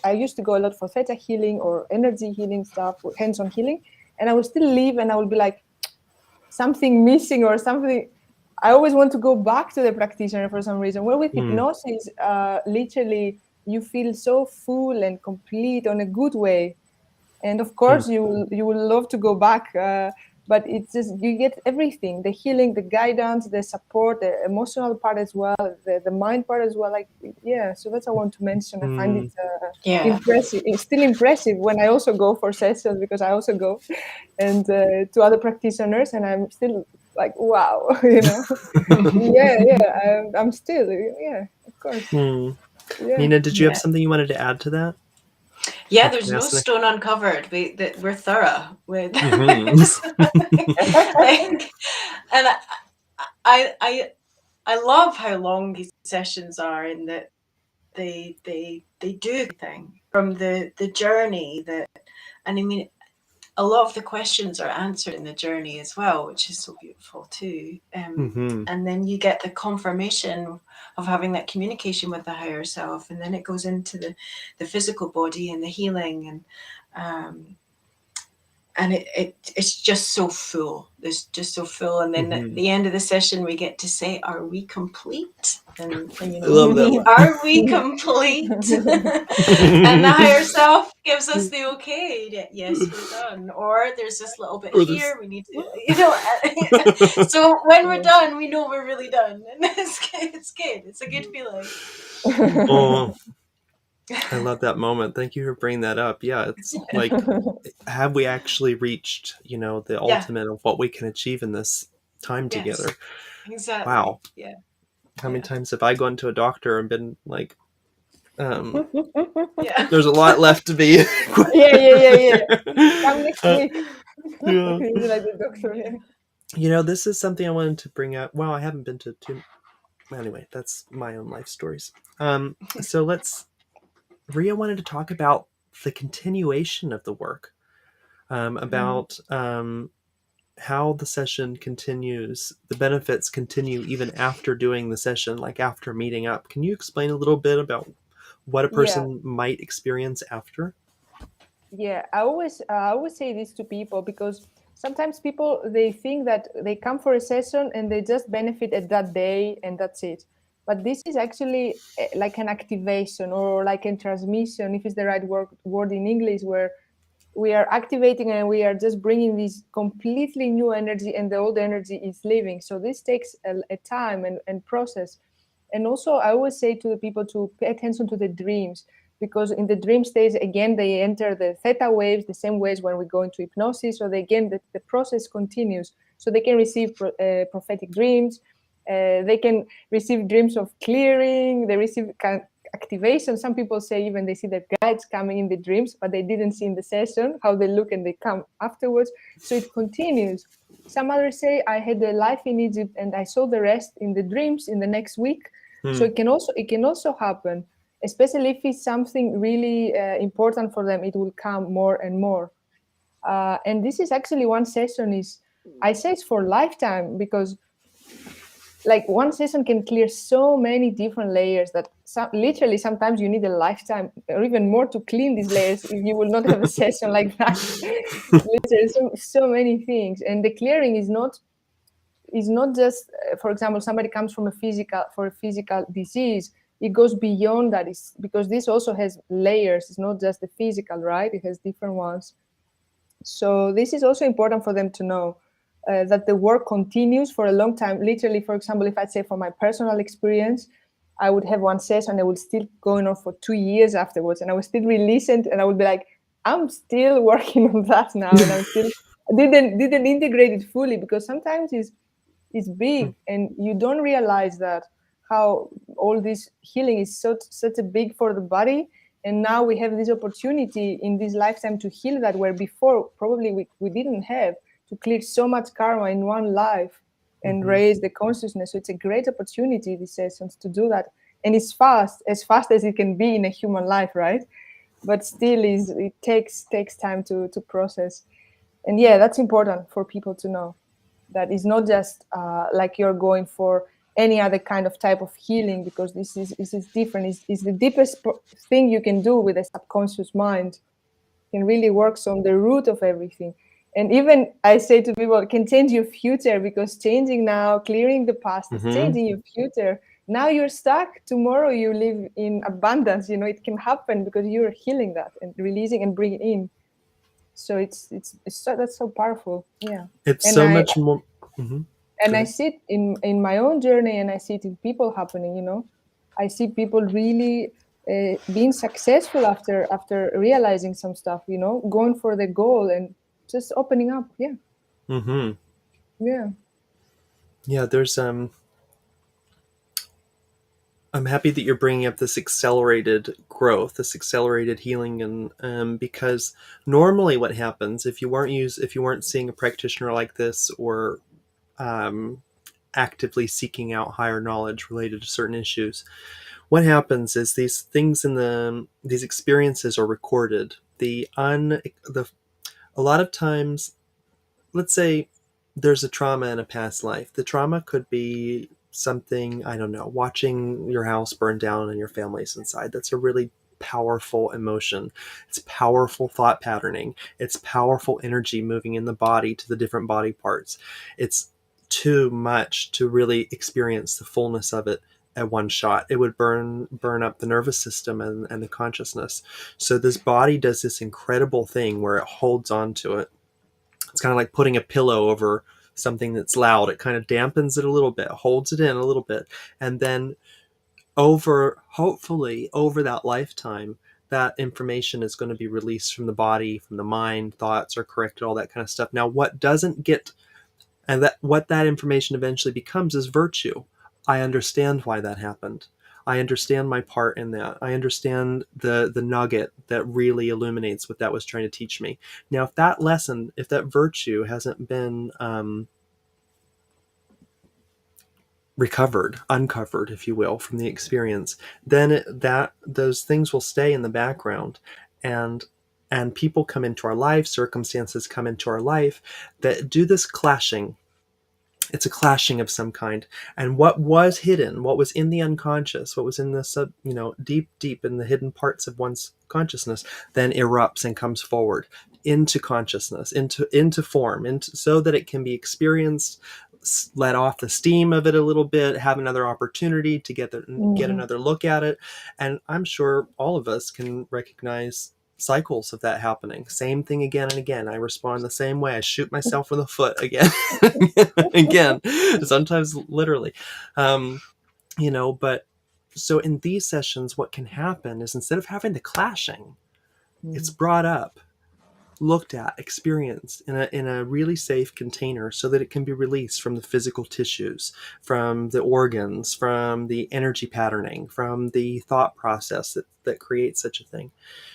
C: I used to go a lot for theta healing or energy healing stuff, or hands-on healing, and I will still leave and I will be like, something missing or something. I always want to go back to the practitioner for some reason. Well, with hypnosis, literally you feel so full and complete on a good way. And of course you will love to go back, but it's just, you get everything, the healing, the guidance, the support, the emotional part as well, the mind part as well. Like, so that's what I want to mention. I find it impressive. It's still impressive when I also go for sessions, because I also go and to other practitioners, and I'm still like, wow, I'm still, of course.
A: Nina, did you have something you wanted to add to that?
B: Yeah, there's no stone uncovered. We're thorough with and I love how long these sessions are, in that they do thing from the journey, that, and I mean, a lot of the questions are answered in the journey as well, which is so beautiful too. And then you get the confirmation of having that communication with the higher self, and then it goes into the physical body and the healing, and and it's just so full. It's just so full. And then at the end of the session, we get to say, "Are we complete?" And you
A: I love that
B: know,
A: one.
B: are we complete? And the higher self gives us the okay. That, yes, we're done. Or there's this little bit
A: Or this.
B: here we need to, So when we're done, we know we're really done, and it's good. It's a good feeling.
A: Oh, I love that moment. Thank you for bringing that up. Yeah, it's like, have we actually reached, the
B: Yeah.
A: ultimate of what we can achieve in this time
B: Yes.
A: together?
B: Exactly.
A: Wow.
B: Yeah.
A: How many times have I gone to a doctor and been like,
B: Yeah.
A: there's a lot left to be.
C: Yeah. Come next week.
A: Yeah.
C: He's like the doctor. Yeah.
A: This is something I wanted to bring up. Well, I haven't been to two. Anyway, that's my own life stories. So Ria wanted to talk about the continuation of the work, about how the session continues, the benefits continue even after doing the session, like after meeting up. Can you explain a little bit about what a person might experience after?
C: Yeah, I always say this to people, because sometimes people, they think that they come for a session and they just benefit at that day and that's it. But this is actually like an activation, or like a transmission, if it's the right word in English, where we are activating and we are just bringing this completely new energy, and the old energy is leaving. So this takes a time and process. And also, I always say to the people to pay attention to the dreams, because in the dream stage, again, they enter the theta waves, the same ways when we go into hypnosis. So the process continues. So they can receive prophetic dreams. They can receive dreams of clearing. They receive activation. Some people say even they see their guides coming in the dreams, but they didn't see in the session how they look, and they come afterwards. So it continues. Some others say, I had a life in Egypt and I saw the rest in the dreams in the next week. So it can also happen, especially if it's something really important for them. It will come more and more. And this is actually one session is, I say it's for lifetime, because like one session can clear so many different layers that literally sometimes you need a lifetime or even more to clean these layers if you will not have a session like that. Literally so many things. And the clearing is not just, for example, somebody comes from a physical disease. It goes beyond that. It's because this also has layers. It's not just the physical, right? It has different ones. So this is also important for them to know, that the work continues for a long time. Literally, for example, if I say for my personal experience, I would have one session and I would still going on for 2 years afterwards, and I would still release it, and I would be like, I'm still working on that now, and I'm still didn't integrate it fully, because sometimes it's big and you don't realize that how all this healing is such a big for the body. And now we have this opportunity in this lifetime to heal that, where before probably we didn't have, to clear so much karma in one life and raise the consciousness. So it's a great opportunity, these sessions, to do that. And it's as fast as it can be in a human life, right? But still it takes time to process. And yeah, that's important for people to know, that is not just like you're going for any other kind of type of healing, because this is different. It's the deepest thing you can do with a subconscious mind. It can really works on the root of everything. And even I say to people, it can change your future, because changing now, clearing the past, is changing your future. Now you're stuck, tomorrow you live in abundance. It can happen because you're healing that and releasing and bringing in. So it's that's so powerful. Yeah.
A: It's
C: And
A: so much more.
C: and I see it in my own journey, and I see it in people happening. I see people really being successful after realizing some stuff, going for the goal and just opening up. Yeah. Yeah.
A: Yeah, there's I'm happy that you're bringing up this accelerated growth, this accelerated healing, and because normally what happens if you weren't seeing a practitioner like this, or actively seeking out higher knowledge related to certain issues, what happens is these experiences are recorded. A lot of times, let's say there's a trauma in a past life. The trauma could be something, I don't know, watching your house burn down and your family's inside. That's a really powerful emotion. It's powerful thought patterning. It's powerful energy moving in the body to the different body parts. It's too much to really experience the fullness of it at one shot. It would burn up the nervous system and the consciousness. So this body does this incredible thing where it holds on to it. It's kind of like putting a pillow over something that's loud. It kind of dampens it a little bit, holds it in a little bit, and then hopefully over that lifetime, that information is going to be released from the body, from the mind, thoughts are corrected, all that kind of stuff. Now, what doesn't get, and what that information eventually becomes is virtue. I understand why that happened. I understand my part in that. I understand the nugget that really illuminates what that was trying to teach me. Now, if that lesson, if that virtue hasn't been uncovered, if you will, from the experience, then those things will stay in the background, and people come into our life, circumstances come into our life that do this clashing. It's a clashing of some kind, and what was hidden, what was in the unconscious, what was in the deep in the hidden parts of one's consciousness, then erupts and comes forward into consciousness, into form, so that it can be experienced, let off the steam of it a little bit, have another opportunity to get another look at it. And I'm sure all of us can recognize cycles of that happening. Same thing again and again. I respond the same way. I shoot myself in the foot again again, sometimes literally. But so in these sessions, what can happen is, instead of having the clashing, it's brought up, looked at, experienced in a really safe container, so that it can be released from the physical tissues, from the organs, from the energy patterning, from the thought process that creates such a thing.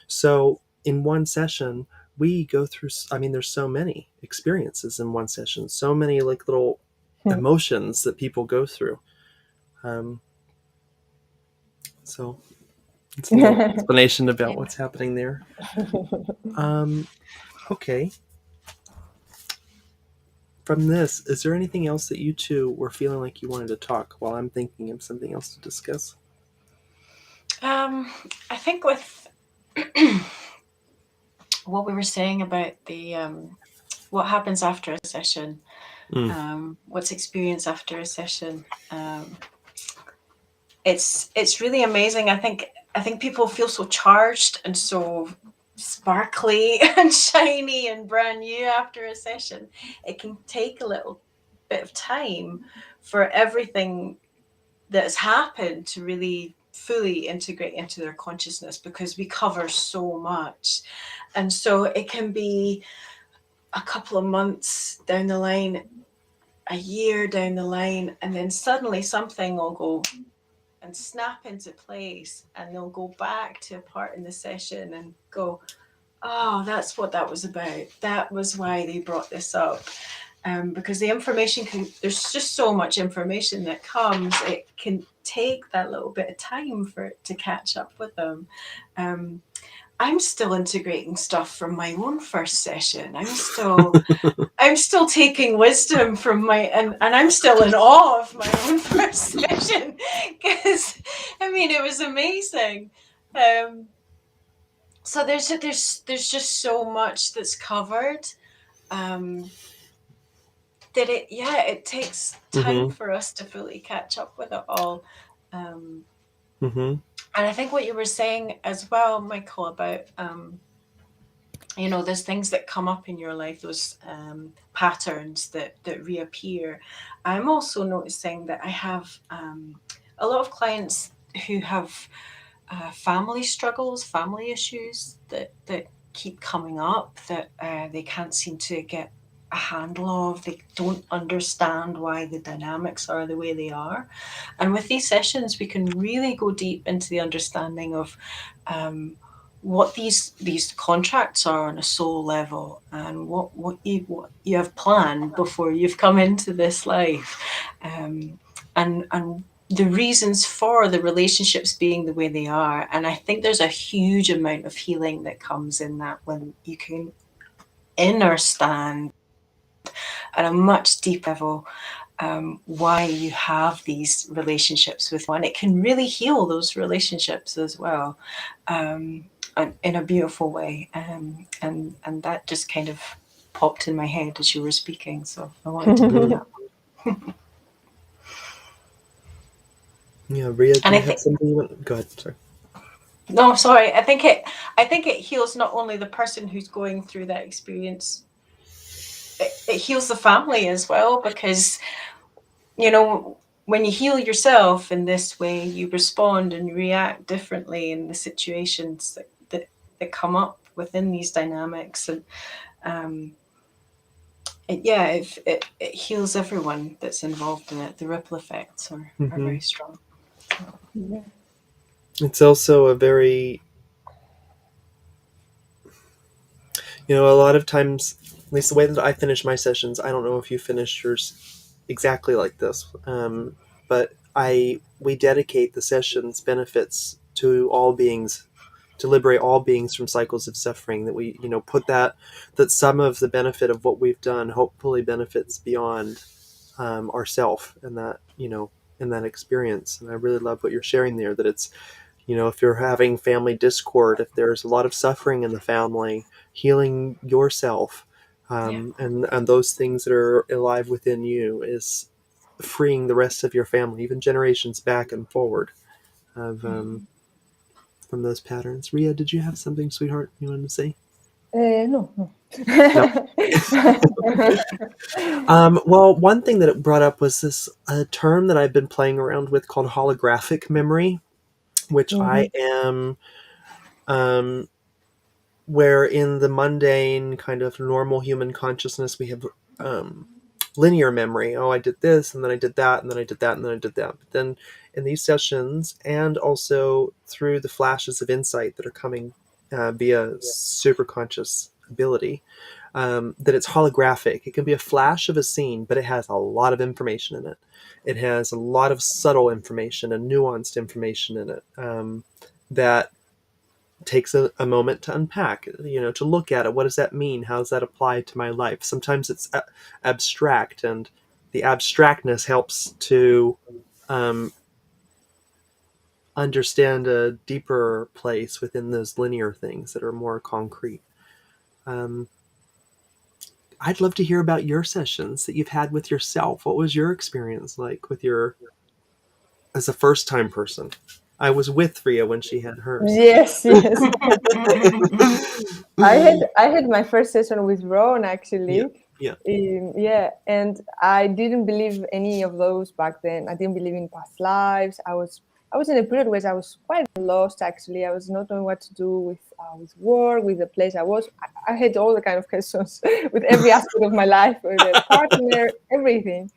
A: So in one session, we go through, there's so many experiences in one session, so many like little emotions that people go through. So it's a little explanation about what's happening there. Okay. From this, is there anything else that you two were feeling like you wanted to talk while I'm thinking of something else to discuss?
B: I think with what we were saying about the what happens after a session, what's experienced after a session, it's really amazing. I think people feel so charged and so sparkly and shiny and brand new after a session. It can take a little bit of time for everything that has happened to really fully integrate into their consciousness, because we cover so much. And so it can be a couple of months down the line, a year down the line, and then suddenly something will go and snap into place, and they'll go back to a part in the session and go, oh, that's what that was about. That was why they brought this up. Because the information there's just so much information that comes, it can take that little bit of time for it to catch up with them. I'm still integrating stuff from my own first session. I'm still taking wisdom from and I'm still in awe of my own first session, because it was amazing. So there's just so much that's covered. That it takes time for us to fully catch up with it all. And I think what you were saying as well, Michael, about there's things that come up in your life, those patterns that reappear. I'm also noticing that I have a lot of clients who have family struggles, family issues that keep coming up, that they can't seem to get a handle of. They don't understand why the dynamics are the way they are. And with these sessions, we can really go deep into the understanding of what these contracts are on a soul level, and what you have planned before you've come into this life, and the reasons for the relationships being the way they are. And I think there's a huge amount of healing that comes in that, when you can understand at a much deeper level why you have these relationships with one. It can really heal those relationships as well, in a beautiful way. And that just kind of popped in my head as you were speaking, so I wanted to bring that.
A: Yeah, Rhea, do
B: And
A: you
B: I
A: have
B: think,
A: something you want? Go ahead. Sorry.
B: no, sorry. I think it heals not only the person who's going through that experience. It heals the family as well, because when you heal yourself in this way, you respond and react differently in the situations that come up within these dynamics, and it heals everyone that's involved in it. The ripple effects are very strong.
C: Yeah.
A: It's also a very, a lot of times, at least the way that I finish my sessions, I don't know if you finish yours exactly like this, but we dedicate the session's benefits to all beings, to liberate all beings from cycles of suffering. That we, put that some of the benefit of what we've done hopefully benefits beyond ourself, and that, in that experience. And I really love what you're sharing there. That it's, if you're having family discord, if there's a lot of suffering in the family, healing yourself, and those things that are alive within you is freeing the rest of your family, even generations back and forward, of from those patterns. Rhea, did you have something, sweetheart, you wanted to say?
C: No.
A: No. Well, one thing that it brought up was this term that I've been playing around with called holographic memory, which I am, where in the mundane kind of normal human consciousness we have linear memory. Oh, I did this, and then I did that, and then I did that, and then I did that. But then in these sessions, and also through the flashes of insight that are coming via superconscious ability, that it's holographic. It can be a flash of a scene, but it has a lot of information in it. It has a lot of subtle information and nuanced information in it, that takes a moment to unpack, to look at it. What does that mean? How does that apply to my life? Sometimes it's abstract, and the abstractness helps to understand a deeper place within those linear things that are more concrete. I'd love to hear about your sessions that you've had with yourself. What was your experience like with as a first time person? I was with Rhea when she had hers.
C: Yes, yes. I had my first session with Ron,
A: Yeah,
C: actually.
A: yeah.
C: Yeah, and I didn't believe any of those back then. I didn't believe in past lives. I was in a period where I was quite lost, actually. I was not knowing what to do with work, with the place I was. I had all the kind of questions with every aspect of my life, with a partner, everything.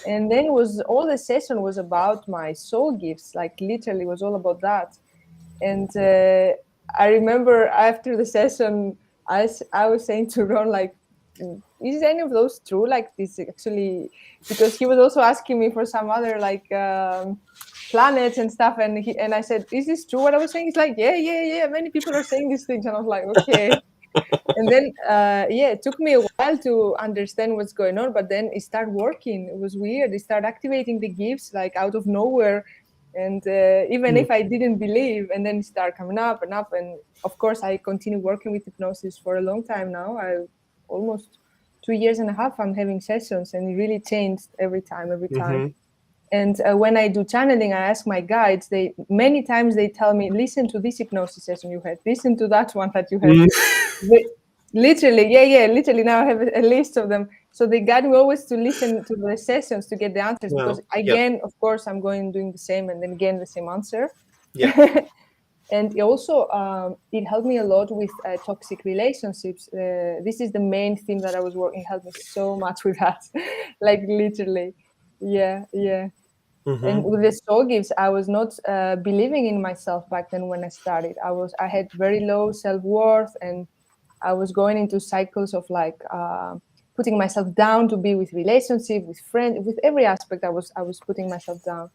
C: And then all the session was about my soul gifts, like literally was all about that. And I remember after the session, I was saying to Ron, like, is any of those true? Like this actually, because he was also asking me for some other like planets and stuff. And I said, is this true what I was saying? He's like, yeah. Many people are saying these things. And I was like, okay. And then it took me a while to understand what's going on, but then it started working. It was weird. It started activating the gifts like out of nowhere, and even if I didn't believe, and then it started coming up and up. And of course I continue working with hypnosis for a long time now. I almost 2 years and a half I'm having sessions, and it really changed every time. And when I do channeling, I ask my guides. They many times they tell me, listen to this hypnosis session you had, listen to that one that you had. Literally, literally. Now I have a list of them. So they guide me always to listen to the sessions to get the answers.
A: Wow.
C: Because again, of course, I'm going doing the same, and then again the same answer.
A: Yeah.
C: And it also it helped me a lot with toxic relationships. This is the main theme that I was working. It helped me so much with that, like literally. Yeah. And with the soul gifts, I was not believing in myself back then when I started. I had very low self-worth, and I was going into cycles of like putting myself down to be with relationship, with friends, with every aspect. I was putting myself down,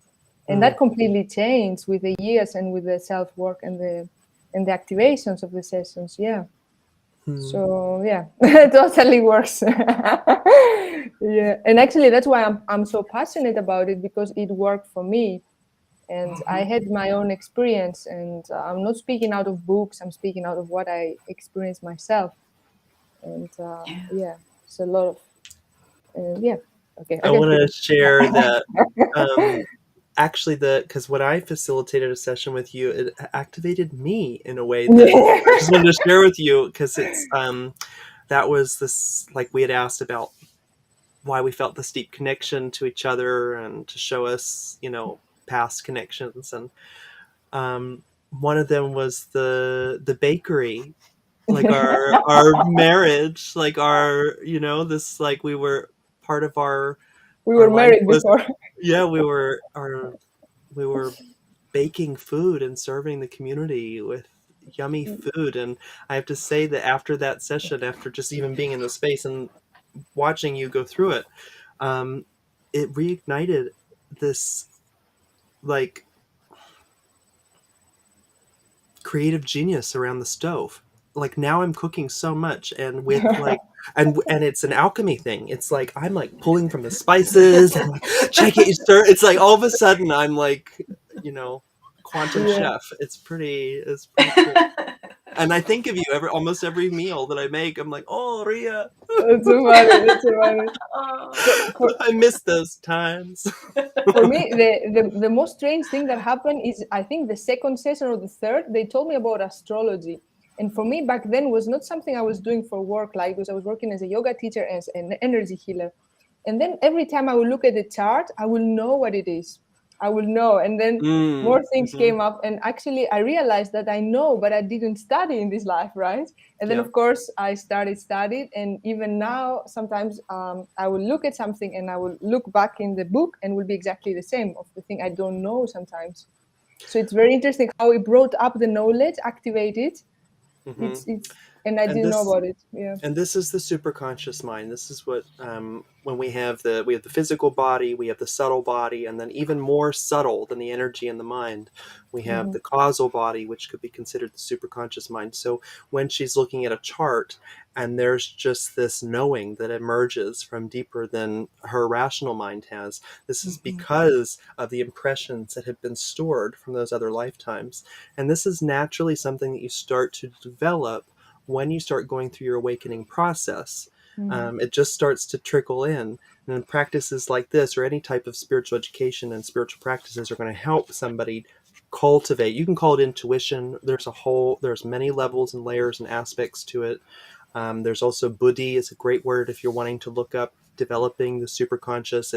C: and that completely changed with the years and with the self-work and the activations of the sessions. Yeah. So yeah, it totally works. Yeah, and actually that's why I'm so passionate about it, because it worked for me, and I had my own experience, and I'm not speaking out of books. I'm speaking out of what I experienced myself, and
B: Yeah.
C: yeah, it's a lot of yeah. Okay, I
A: I
C: can
A: want to
C: finish.
A: share that actually because when I facilitated a session with you, it activated me in a way that I just wanted to share with you, because it's that was this, like, we had asked about why we felt this deep connection to each other and to show us, past connections. And one of them was the bakery, like our marriage, like our, this, like, we were part of
C: We
A: our
C: were
A: life
C: married
A: was,
C: before.
A: yeah, we were baking food and serving the community with yummy food. And I have to say that after that session, after just even being in the space and watching you go through it, um, it reignited this, like, creative genius around the stove. Like, now I'm cooking so much, and with, like, and it's an alchemy thing. It's like I'm, like, pulling from the spices and, like, check it, you stir. It's like all of a sudden I'm like, quantum
C: Yeah,
A: chef. It's pretty cool. And I think of you almost every meal that I make. I'm like, oh, Ria,
C: that's so funny. That's so funny.
B: Oh.
A: I miss those times.
C: For me, the most strange thing that happened is, I think, the second session or the third, they told me about astrology. And for me back then was not something I was doing for work, like, because I was working as a yoga teacher, as an energy healer. And then every time I will look at the chart, I will know what it is. I will know. And then more things
A: Mm-hmm.
C: came up. And actually, I realized that I know, but I didn't study in this life, right? And then,
A: Yeah.
C: of course, I studied. And even now, sometimes I will look at something and I will look back in the book and will be exactly the same of the thing I don't know sometimes. So it's very interesting how it brought up the knowledge, activated.
A: Mm-hmm.
C: And I
A: And
C: didn't know
A: this
C: about it. Yeah.
A: and this is the superconscious mind. This is what, when we have the physical body, we have the subtle body, and then even more subtle than the energy in the mind, we have
C: Mm-hmm.
A: the causal body, which could be considered the superconscious mind. So when she's looking at a chart and there's just this knowing that emerges from deeper than her rational mind has, this is because of the impressions that have been stored from those other lifetimes. And this is naturally something that you start to develop when you start going through your awakening process. It just starts to trickle in. And practices like this, or any type of spiritual education and spiritual practices, are going to help somebody cultivate. You can call it intuition. There's many levels and layers and aspects to it. There's also buddhi is a great word if you're wanting to look up developing the superconscious.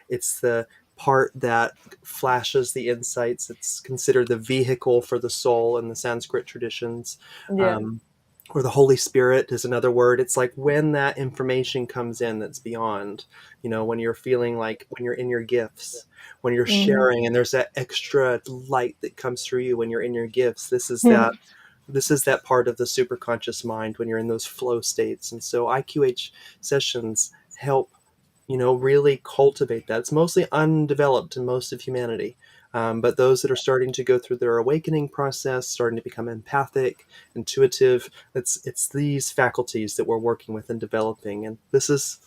A: It's the part that flashes the insights. It's considered the vehicle for the soul in the Sanskrit traditions.
C: Yeah.
A: Um, or the Holy Spirit is another word. It's like when that information comes in that's beyond, when you're feeling like, when you're in your gifts, when you're
C: Mm-hmm.
A: sharing, and there's that extra light that comes through you when you're in your gifts. This is that part of the superconscious mind when you're in those flow states. And so IQH sessions help, really cultivate that. It's mostly undeveloped in most of humanity. But those that are starting to go through their awakening process, starting to become empathic, intuitive, it's these faculties that we're working with and developing. And this is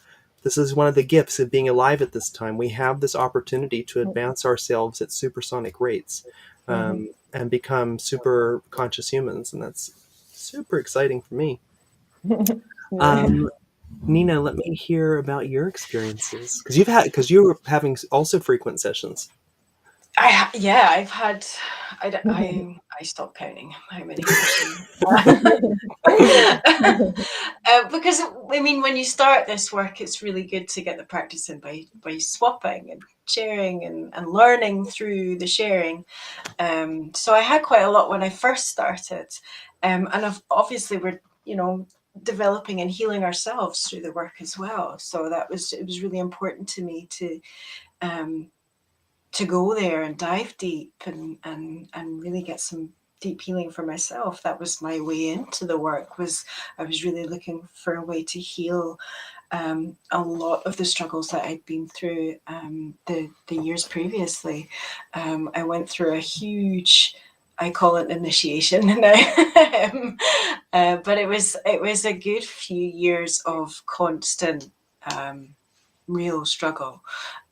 A: one of the gifts of being alive at this time. We have this opportunity to advance ourselves at supersonic rates,
C: Mm-hmm.
A: and become super conscious humans, and that's super exciting for me.
C: Yeah.
A: Um, Nina, let me hear about your experiences, because you were having also frequent sessions.
B: Yeah, I've had. I stopped counting how many sessions. Because I mean, when you start this work, it's really good to get the practice in by swapping and sharing and learning through the sharing. So I had quite a lot when I first started, and obviously we're developing and healing ourselves through the work as well. So it was really important to me um, to go there and dive deep and really get some deep healing for myself. That was my way into the work. I was really looking for a way to heal a lot of the struggles that I'd been through the years previously. I went through a huge I call it initiation now. But it was a good few years of constant real struggle.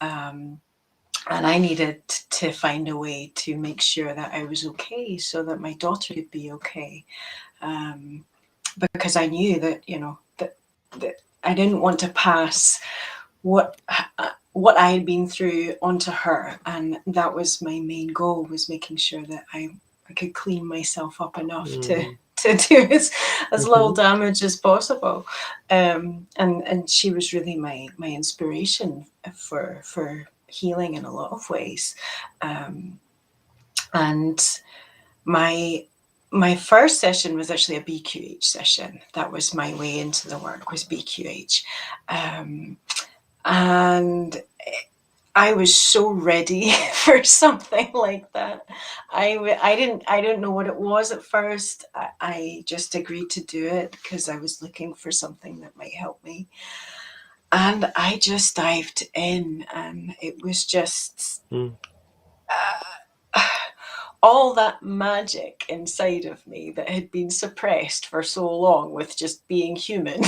B: And I needed to find a way to make sure that I was okay so that my daughter could be okay. Because I knew that, that I didn't want to pass what I had been through onto her. And that was my main goal, was making sure that I could clean myself up enough to do as little damage as possible. And she was really my inspiration for healing in a lot of ways. And my first session was actually a BQH session. That was my way into the work, was BQH. And I was so ready for something like that. I didn't know what it was at first. I just agreed to do it because I was looking for something that might help me. And I just dived in, and it was just all that magic inside of me that had been suppressed for so long with just being human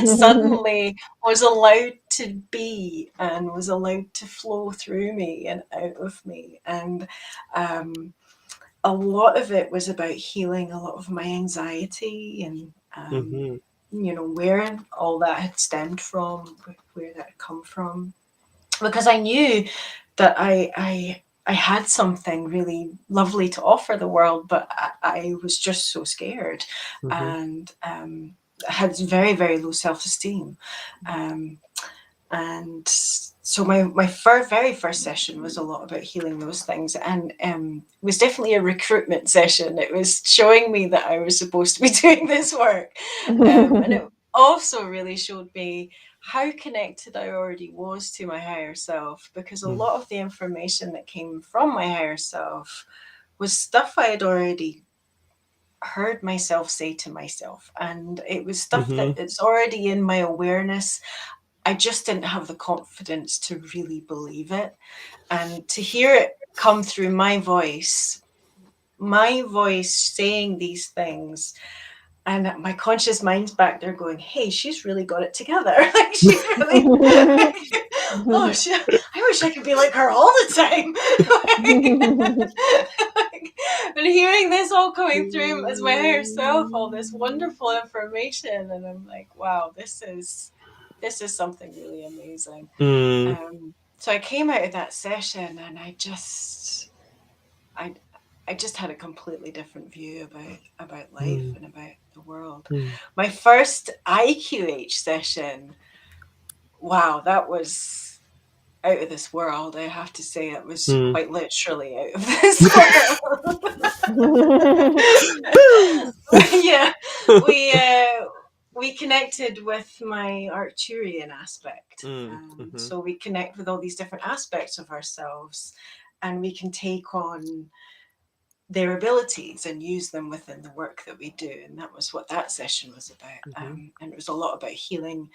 B: suddenly was allowed to be, and was allowed to flow through me and out of me. And a lot of it was about healing a lot of my anxiety, and where all that had stemmed from, where that had come from. Because I knew that I had something really lovely to offer the world, but I was just so scared, and I had very, very low self-esteem. And so my very first session was a lot about healing those things, and was definitely a recruitment session. It was showing me that I was supposed to be doing this work, and it also really showed me how connected I already was to my higher self, because a lot of the information that came from my higher self was stuff I had already heard myself say to myself, and it was stuff that it's already in my awareness. I just didn't have the confidence to really believe it, and to hear it come through my voice saying these things. And my conscious mind's back there going, hey, she's really got it together. Like, she really, I wish I could be like her all the time. And hearing this all coming through as my higher self, all this wonderful information. And I'm like, wow, this is something really amazing. So I came out of that session, and I just had a completely different view about life and about the world. My first IQH session, wow, that was out of this world. I have to say, it was quite literally out of this world. Yeah, we connected with my Arcturian aspect. So we connect with all these different aspects of ourselves, and we can take on their abilities and use them within the work that we do. And that was what that session was about. And it was a lot about healing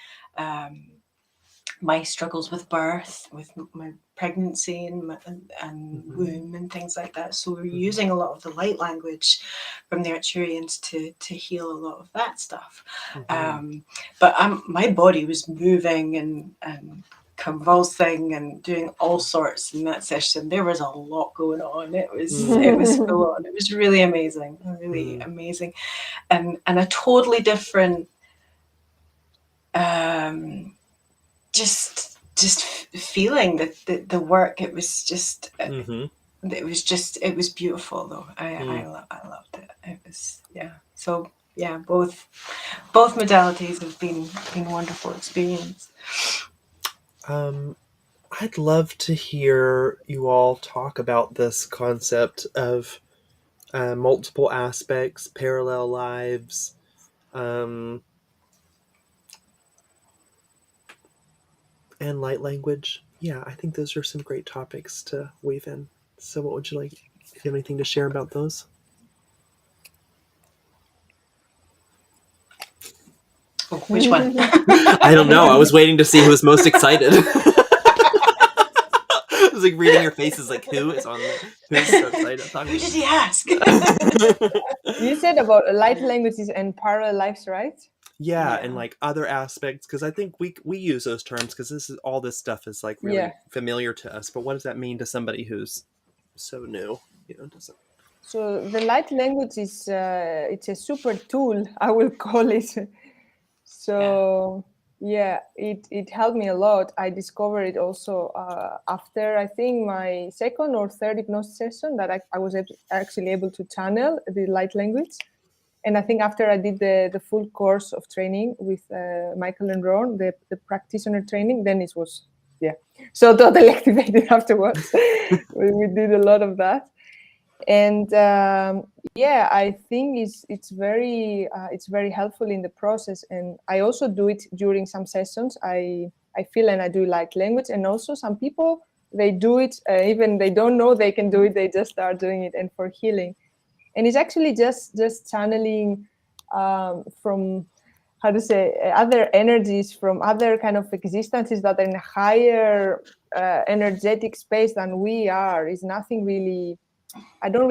B: my struggles with birth, with my pregnancy and womb and things like that. So we're using a lot of the light language from the Arcturians to heal a lot of that stuff. But my body was moving and convulsing and doing all sorts in that session. There was a lot going on. It was full on. It was really amazing, really amazing, and a totally different just feeling that the work. It was just it was beautiful though. I loved it. It was so both modalities have been wonderful experience.
A: I'd love to hear you all talk about this concept of multiple aspects, parallel lives, and light language. Yeah, I think those are some great topics to weave in. So what would you like? Do you have anything to share about those?
B: Oh, which one?
A: I don't know. I was waiting to see who was most excited. was like reading your faces, like who is on whose website I'm talking
B: Who did
A: about.
B: he ask?
C: You said about light languages and parallel lives, right?
A: Yeah,
B: Yeah.
A: and like other aspects, because I think we use those terms because all this stuff is like really
C: Yeah.
A: familiar to us. But what does that mean to somebody who's so new? Doesn't.
C: So the light language is it's a super tool, I will call it. So yeah, it helped me a lot. I discovered it also after, I think, my second or third hypnosis session, that I was actually able to channel the light language. And I think after I did the full course of training with Michael and Ron, the practitioner training, then it was, so totally activated afterwards. we did a lot of that. And I think it's very helpful in the process. And I also do it during some sessions. I feel and I do light language. And also some people, they do it, even they don't know they can do it, they just start doing it, and for healing. And it's actually just channeling from, how to say, other energies from other kind of existences that are in a higher energetic space than we are. Is nothing really. I don't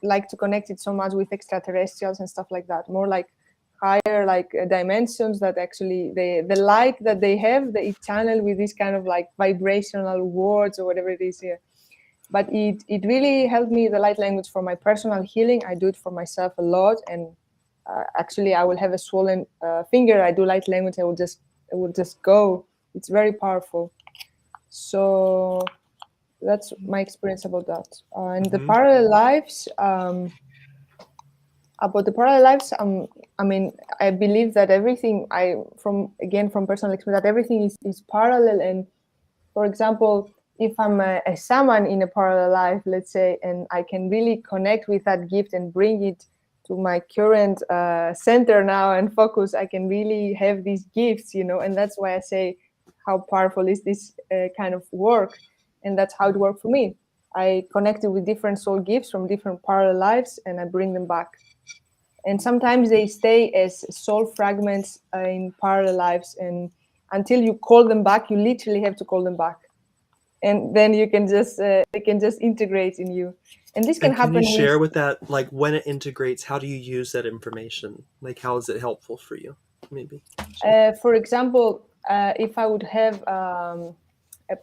C: like to connect it so much with extraterrestrials and stuff like that. More like higher, like dimensions that actually the light that they have, they channel with this kind of like vibrational words or whatever it is here. But it really helped me, the light language, for my personal healing. I do it for myself a lot, and actually I will have a swollen finger. I do light language. I will just go. It's very powerful. So that's my experience about that. And the parallel lives. About the parallel lives, I mean, I believe that everything from personal experience, that everything is parallel. And for example, if I'm a shaman in a parallel life, let's say, and I can really connect with that gift and bring it to my current center now and focus, I can really have these gifts, and that's why I say, how powerful is this kind of work? And that's how it worked for me. I connected with different soul gifts from different parallel lives, and I bring them back. And sometimes they stay as soul fragments in parallel lives, and until you call them back, you literally have to call them back, and then you can just they can just integrate in you. And this can happen.
A: Can you share with that, like when it integrates, how do you use that information? Like how is it helpful for you? Maybe.
C: For example, if I would have a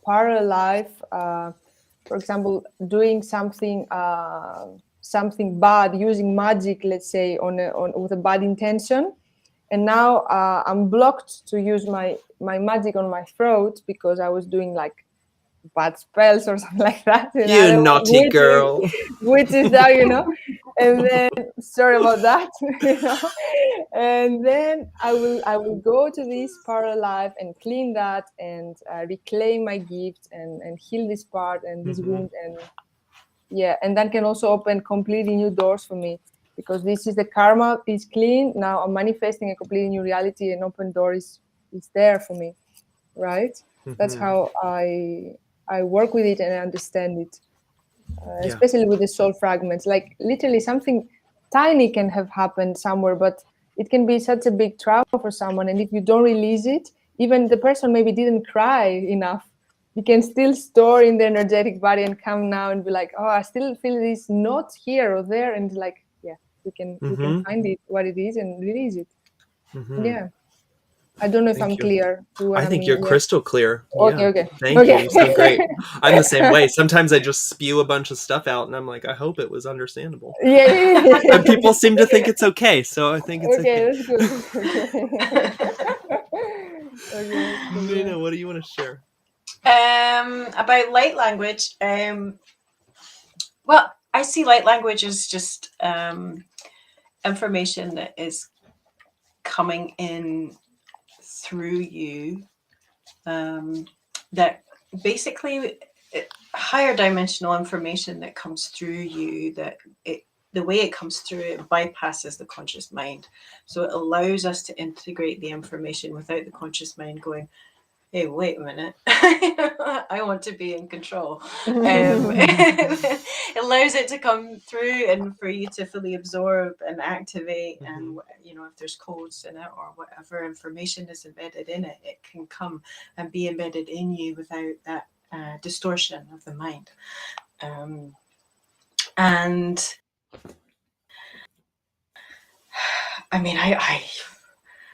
C: parallel life, for example, doing something bad, using magic, let's say, with a bad intention, and now I'm blocked to use my magic on my throat because I was doing like bad spells or something like that.
A: You naughty girl.
C: Which is now, and then sorry about that, and then I will go to this parallel life and clean that and reclaim my gift and heal this part and this wound, and that can also open completely new doors for me, because this is the karma is clean. Now I'm manifesting a completely new reality, and open door is there for me, right? That's how I work with it and I understand it, especially with the soul fragments. Like literally something tiny can have happened somewhere, but it can be such a big trauma for someone. And if you don't release it, even the person maybe didn't cry enough, you can still store in the energetic body and come now and be like, oh, I still feel this knot here or there. And like, we can find it, what it is, and release it. Yeah. I don't know if
A: Thank
C: I'm
A: you.
C: clear to what
A: I
C: I
A: think
C: mean.
A: you're crystal clear.
C: Okay.
A: Thank you. You sound great. I'm the same way. Sometimes I just spew a bunch of stuff out and I'm like, I hope it was understandable.
C: Yeah.
A: And people seem to think it's okay, so I think it's okay.
C: That's good. Okay.
A: Nina, what do you want to share?
B: About light language. Well, I see light language as just information that is coming in through you, that basically higher dimensional information that comes through you, the way it comes through, it bypasses the conscious mind. So it allows us to integrate the information without the conscious mind going, hey, wait a minute, I want to be in control. It allows it to come through and for you to fully absorb and activate. And, if there's codes in it or whatever information is embedded in it, it can come and be embedded in you without that distortion of the mind. And I mean, I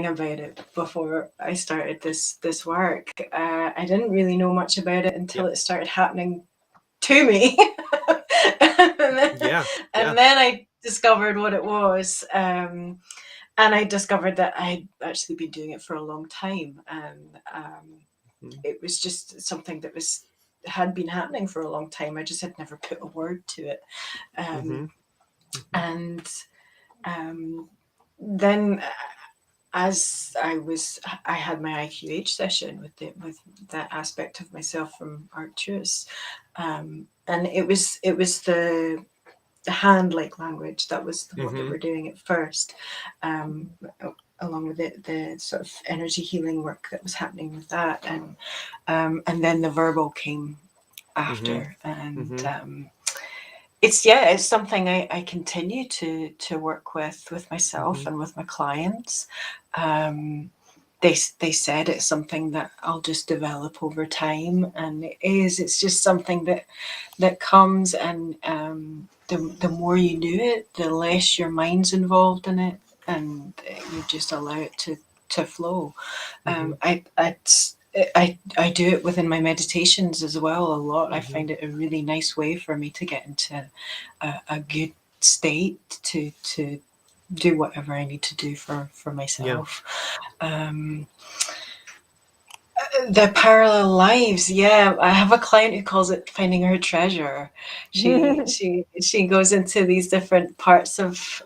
B: about it before I started this work. I didn't really know much about it until it started happening to me. And then I discovered what it was. And I discovered that I'd actually been doing it for a long time. And it was just something that had been happening for a long time. I just had never put a word to it. And then as I had my IQH session with that aspect of myself from Arcturus, and it was the hand-like language that was what they were doing at first, along with the sort of energy healing work that was happening with that, and then the verbal came after, and it's something I continue to work with myself and with my clients. They said it's something that I'll just develop over time, and it's just something that comes, and the more you do it, the less your mind's involved in it, and you just allow it to flow. I do it within my meditations as well a lot. I find it a really nice way for me to get into a good state to do whatever I need to do for myself. The parallel lives, I have a client who calls it finding her treasure. She goes into these different parts of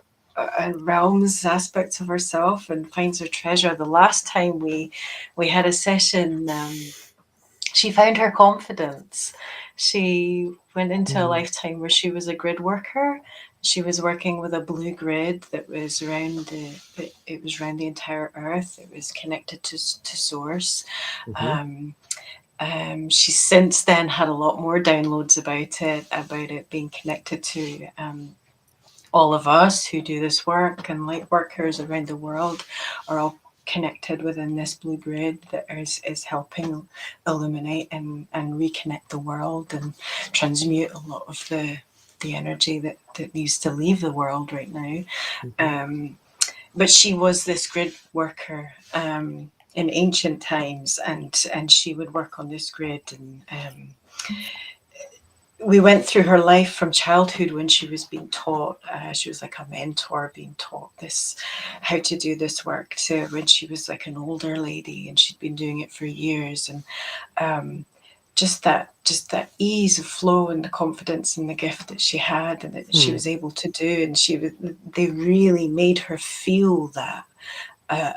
B: realms, aspects of herself, and finds her treasure. The last time we had a session, she found her confidence. She went into a lifetime where she was a grid worker. She was working with a blue grid that was around the entire Earth. It was connected to source. She's since then had a lot more downloads about it being connected to all of us who do this work, and light workers around the world are all connected within this blue grid that is helping illuminate and reconnect the world and transmute a lot of the energy that needs to leave the world right now. But she was this grid worker in ancient times, and she would work on this grid, and we went through her life from childhood when she was being taught. She was like a mentor, being taught how to do this work, to when she was like an older lady, and she'd been doing it for years. And just that ease of flow and the confidence and the gift that she had, and that she was able to do, and they really made her feel that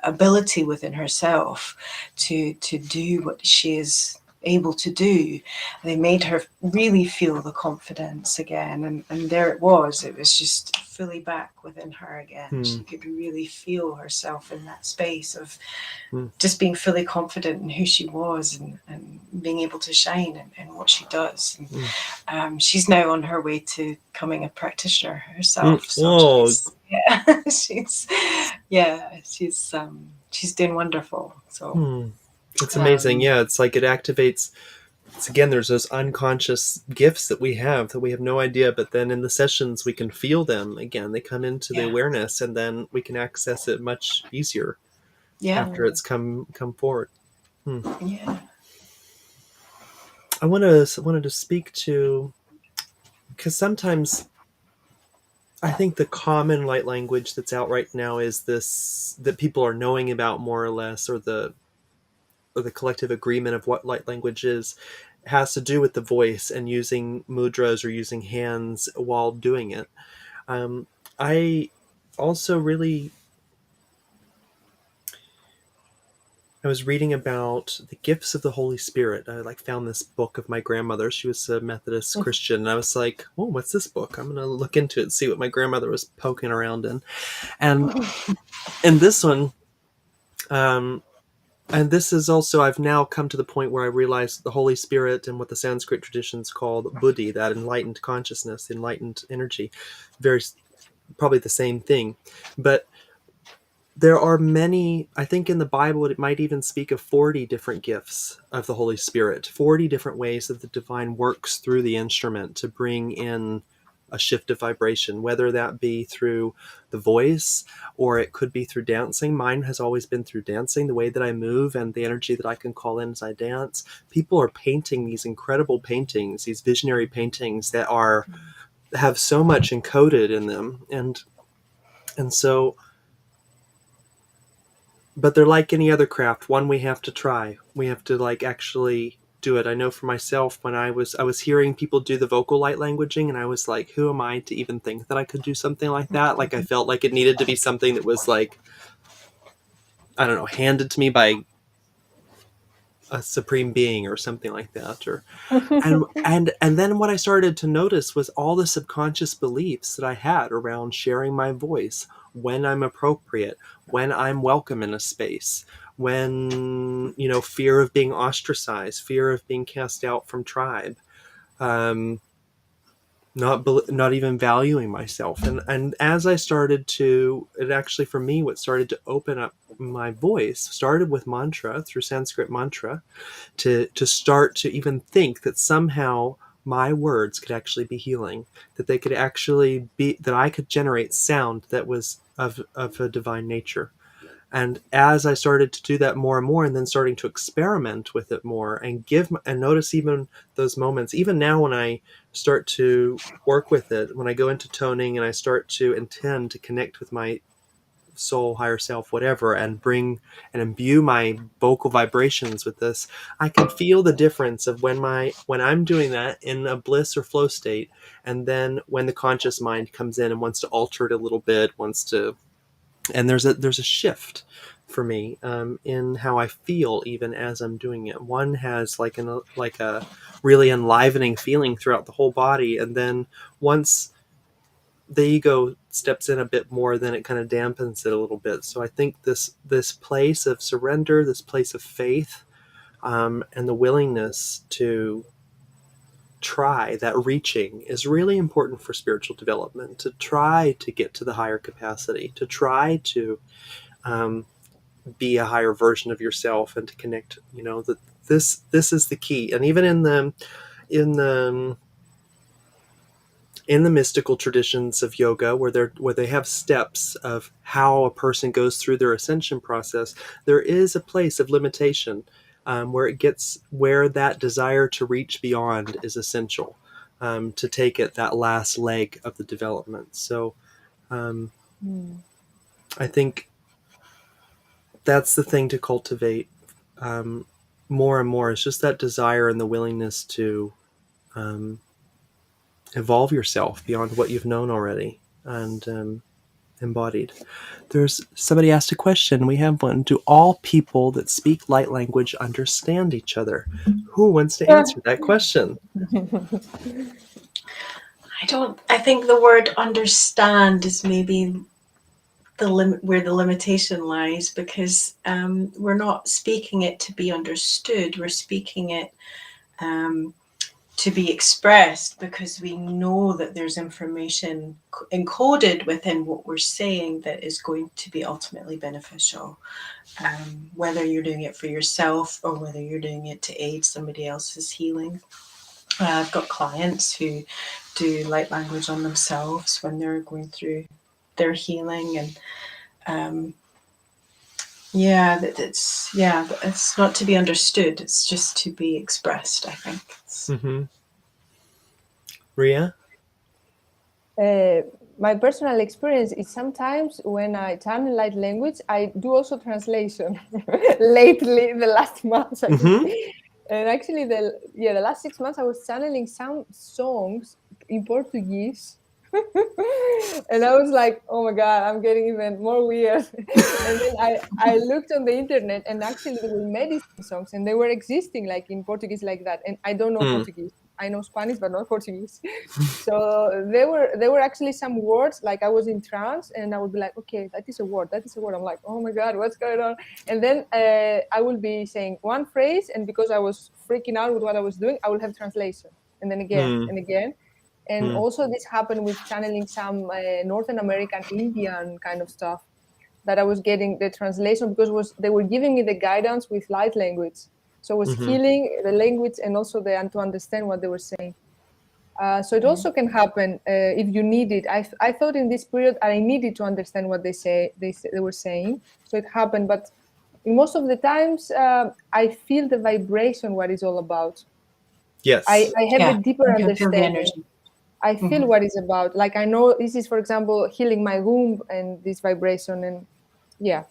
B: ability within herself to do what she is able to do. They made her really feel the confidence again, and there it was just fully back within her again. She could really feel herself in that space of just being fully confident in who she was, and being able to shine in what she does. And she's now on her way to becoming a practitioner herself. So she's doing wonderful. So
A: it's amazing. It's like it activates. It's, again, there's those unconscious gifts that we have no idea, but then in the sessions we can feel them again. They come into the awareness, and then we can access it much easier after it's come forward. I wanted to speak to, because sometimes I think the common light language that's out right now is this, that people are knowing about more or less, or the collective agreement of what light language is, has to do with the voice and using mudras or using hands while doing it. I also I was reading about the gifts of the Holy Spirit. I found this book of my grandmother. She was a Methodist Christian, and I was like, "Oh, what's this book? I'm going to look into it and see what my grandmother was poking around in." And in this one, and this is also, I've now come to the point where I realize the Holy Spirit and what the Sanskrit traditions call buddhi, that enlightened consciousness, enlightened energy, very probably the same thing. But there are many, I think in the Bible, it might even speak of 40 different gifts of the Holy Spirit, 40 different ways that the divine works through the instrument to bring in a shift of vibration, whether that be through the voice or it could be through dancing. Mine has always been through dancing, the way that I move and the energy that I can call in as I dance. People are painting these incredible paintings, these visionary paintings that have so much encoded in them. And so, but they're like any other craft. One, we have to try. We have to like actually do it. I know for myself, when I was hearing people do the vocal light languaging, and I was like, who am I to even think that I could do something like that? Like, I felt like it needed to be something that was like, I don't know, handed to me by a supreme being or something like that. Or and then what I started to notice was all the subconscious beliefs that I had around sharing my voice, when I'm appropriate, when I'm welcome in a space, when, fear of being ostracized, fear of being cast out from tribe, um, not even valuing myself. And as I started to, it actually, for me, what started to open up my voice started with mantra, through Sanskrit mantra, to start to even think that somehow my words could actually be healing, that they could actually be, that I could generate sound that was of a divine nature. And as I started to do that more and more, and then starting to experiment with it more and notice even those moments, even now when I start to work with it, when I go into toning and I start to intend to connect with my soul, higher self, whatever, and bring and imbue my vocal vibrations with this, I can feel the difference of when I'm doing that in a bliss or flow state, and then when the conscious mind comes in and wants to alter it a little bit, and there's a shift for me, in how I feel even as I'm doing it. One has like a really enlivening feeling throughout the whole body, and then once the ego steps in a bit more, then it kind of dampens it a little bit. So I think this place of surrender, this place of faith, and the willingness to try, that reaching, is really important for spiritual development. To try to get to the higher capacity, to try to be a higher version of yourself, and to connect. That this is the key. And even in the in the mystical traditions of yoga, where they have steps of how a person goes through their ascension process, there is a place of limitation, where that desire to reach beyond is essential, to take it that last leg of the development. So I think that's the thing to cultivate, more and more. It's just that desire and the willingness to evolve yourself beyond what you've known already and embodied. There's somebody asked a question. We have one. Do all people that speak light language understand each other? Who wants to answer that question?
B: I think the word understand is maybe where the limitation lies, because we're not speaking it to be understood. We're speaking it to be expressed, because we know that there's information encoded within what we're saying that is going to be ultimately beneficial, whether you're doing it for yourself or whether you're doing it to aid somebody else's healing. I've got clients who do light language on themselves when they're going through their healing, and it's not to be understood, it's just to be expressed, I think.
A: Mm-hmm. Ria?
C: My personal experience is sometimes when I channel light language, I do also translation. Lately, the last months, and actually, the last 6 months, I was channeling some songs in Portuguese. And I was like, oh my God, I'm getting even more weird. And then I looked on the internet, and actually there were medicine songs, and they were existing like in Portuguese like that. And I don't know Portuguese. I know Spanish, but not Portuguese. So there were actually some words, like I was in trance, and I would be like, okay, that is a word. I'm like, oh my God, what's going on? And then I will be saying one phrase, and because I was freaking out with what I was doing, I will have translation, and then again and again. And also this happened with channeling some Northern American Indian kind of stuff. that I was getting the translation, because they were giving me the guidance with light language. So I was healing the language and also to understand what they were saying. So it also can happen if you need it. I thought in this period I needed to understand what they were saying. So it happened, but in most of the times I feel the vibration, what it's all about.
A: Yes.
C: I have a deeper
B: You can feel the
C: understanding.
B: energy.
C: I feel what it's about. Like I know this is, for example, healing my womb and this vibration, and yeah.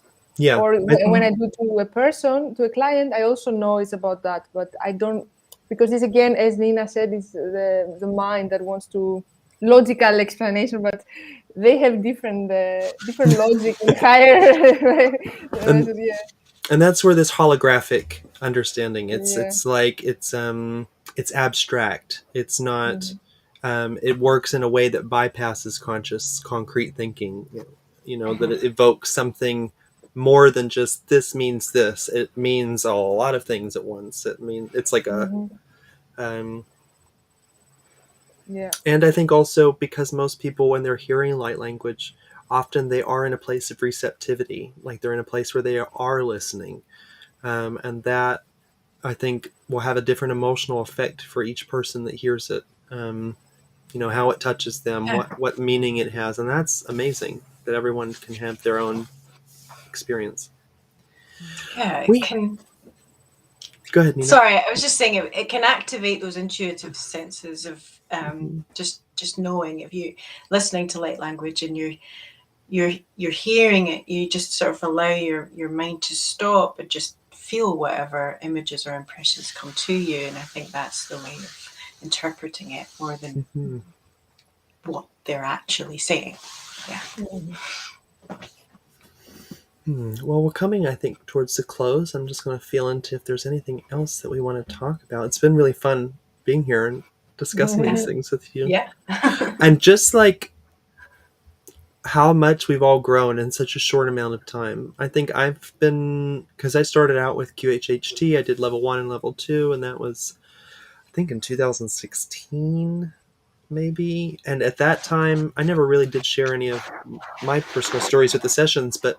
C: Or when I do to a person, to a client, I also know it's about that, but I don't, because this again, as Nina said, is the mind that wants to logical explanation, but they have different logic and higher.
A: And that's where this holographic understanding, it's like it's abstract. It's not it works in a way that bypasses conscious concrete thinking, that it evokes something more than just this means this. It means a lot of things at once. It's like a and I think also because most people, when they're hearing light language, often they are in a place of receptivity, like they're in a place where they are listening, and that I think will have a different emotional effect for each person that hears it. How it touches them, what meaning it has, and that's amazing that everyone can have their own experience.
B: Yeah, it can.
A: Go ahead, Nina.
B: Sorry, I was just saying it can activate those intuitive senses of just knowing. If you listening to light language and you're hearing it, you just sort of allow your mind to stop and just feel whatever images or impressions come to you. And I think that's the way of interpreting it more than what they're actually saying. Yeah.
A: Well, we're coming, I think, towards the close. I'm just going to feel into if there's anything else that we want to talk about. It's been really fun being here and discussing these things with you.
B: Yeah.
A: And just like how much we've all grown in such a short amount of time. I think because I started out with QHHT, I did level 1 and level 2, and that was, I think, in 2016. Maybe. And at that time, I never really did share any of my personal stories with the sessions, but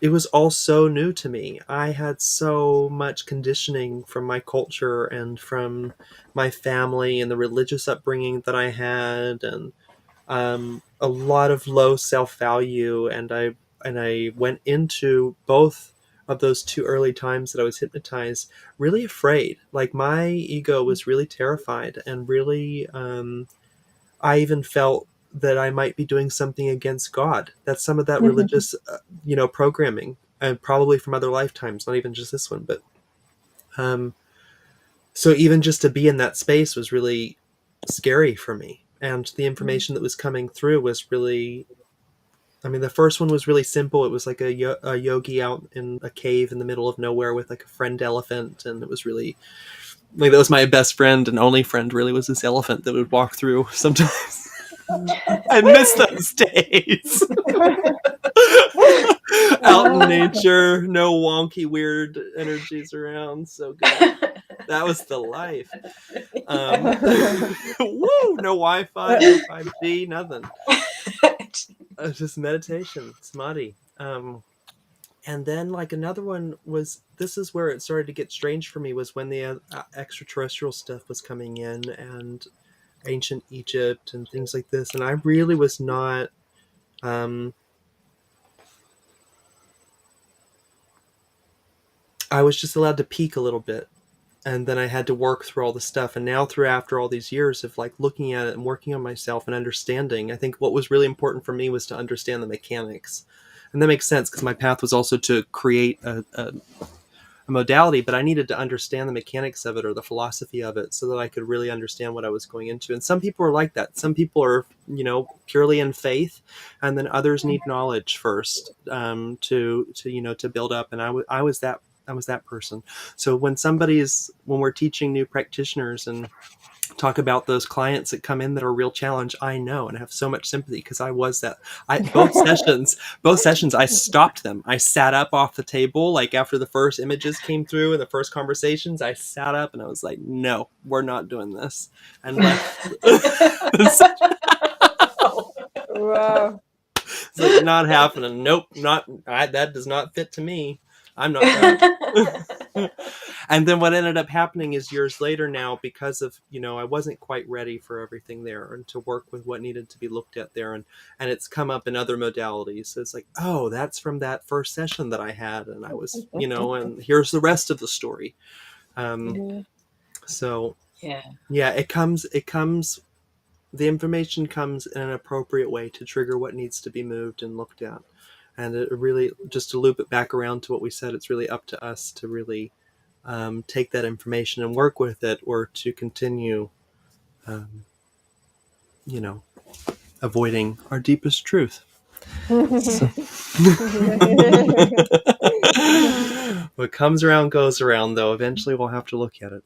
A: it was all so new to me. I had so much conditioning from my culture and from my family and the religious upbringing that I had, and a lot of low self-value. And I went into both of those 2 early times that I was hypnotized really afraid. Like my ego was really terrified, and really I even felt that I might be doing something against God. That's some of that religious programming, and probably from other lifetimes, not even just this one. But so even just to be in that space was really scary for me, and the information that was coming through was really, the first one was really simple. It was like a yogi out in a cave in the middle of nowhere with like a friend elephant. And it was really like, that was my best friend and only friend, really, was this elephant that would walk through sometimes. I miss those days. Out in nature, no wonky, weird energies around. So good. That was the life. Woo! No Wi-Fi, no 5G, nothing. Just meditation, samadhi. And then like another one was, this is where it started to get strange for me, was when the extraterrestrial stuff was coming in, and ancient Egypt and things like this. And I really was not I was just allowed to peek a little bit, and then I had to work through all the stuff. And now after all these years of like looking at it and working on myself and understanding, I think what was really important for me was to understand the mechanics. And that makes sense because my path was also to create a modality, but I needed to understand the mechanics of it, or the philosophy of it, so that I could really understand what I was going into. And some people are like that. Some people are, purely in faith, and then others need knowledge first to build up. And I was that person. So when we're teaching new practitioners and talk about those clients that come in that are a real challenge, I know, and I have so much sympathy, because I was that. Both sessions, I stopped them. I sat up off the table, like after the first images came through and the first conversations, I sat up and I was like, no, we're not doing this, and left.
C: Wow.
A: It's like, not happening. Nope, that does not fit to me. I'm not that. And then what ended up happening is years later now, because of, I wasn't quite ready for everything there and to work with what needed to be looked at there. And it's come up in other modalities. So it's like, oh, that's from that first session that I had. And I was, and here's the rest of the story. So
B: Yeah.
A: it comes, the information comes in an appropriate way to trigger what needs to be moved and looked at. And it really, just to loop it back around to what we said, it's really up to us to really take that information and work with it, or to continue, avoiding our deepest truth. So. What comes around goes around, though. Eventually we'll have to look at it.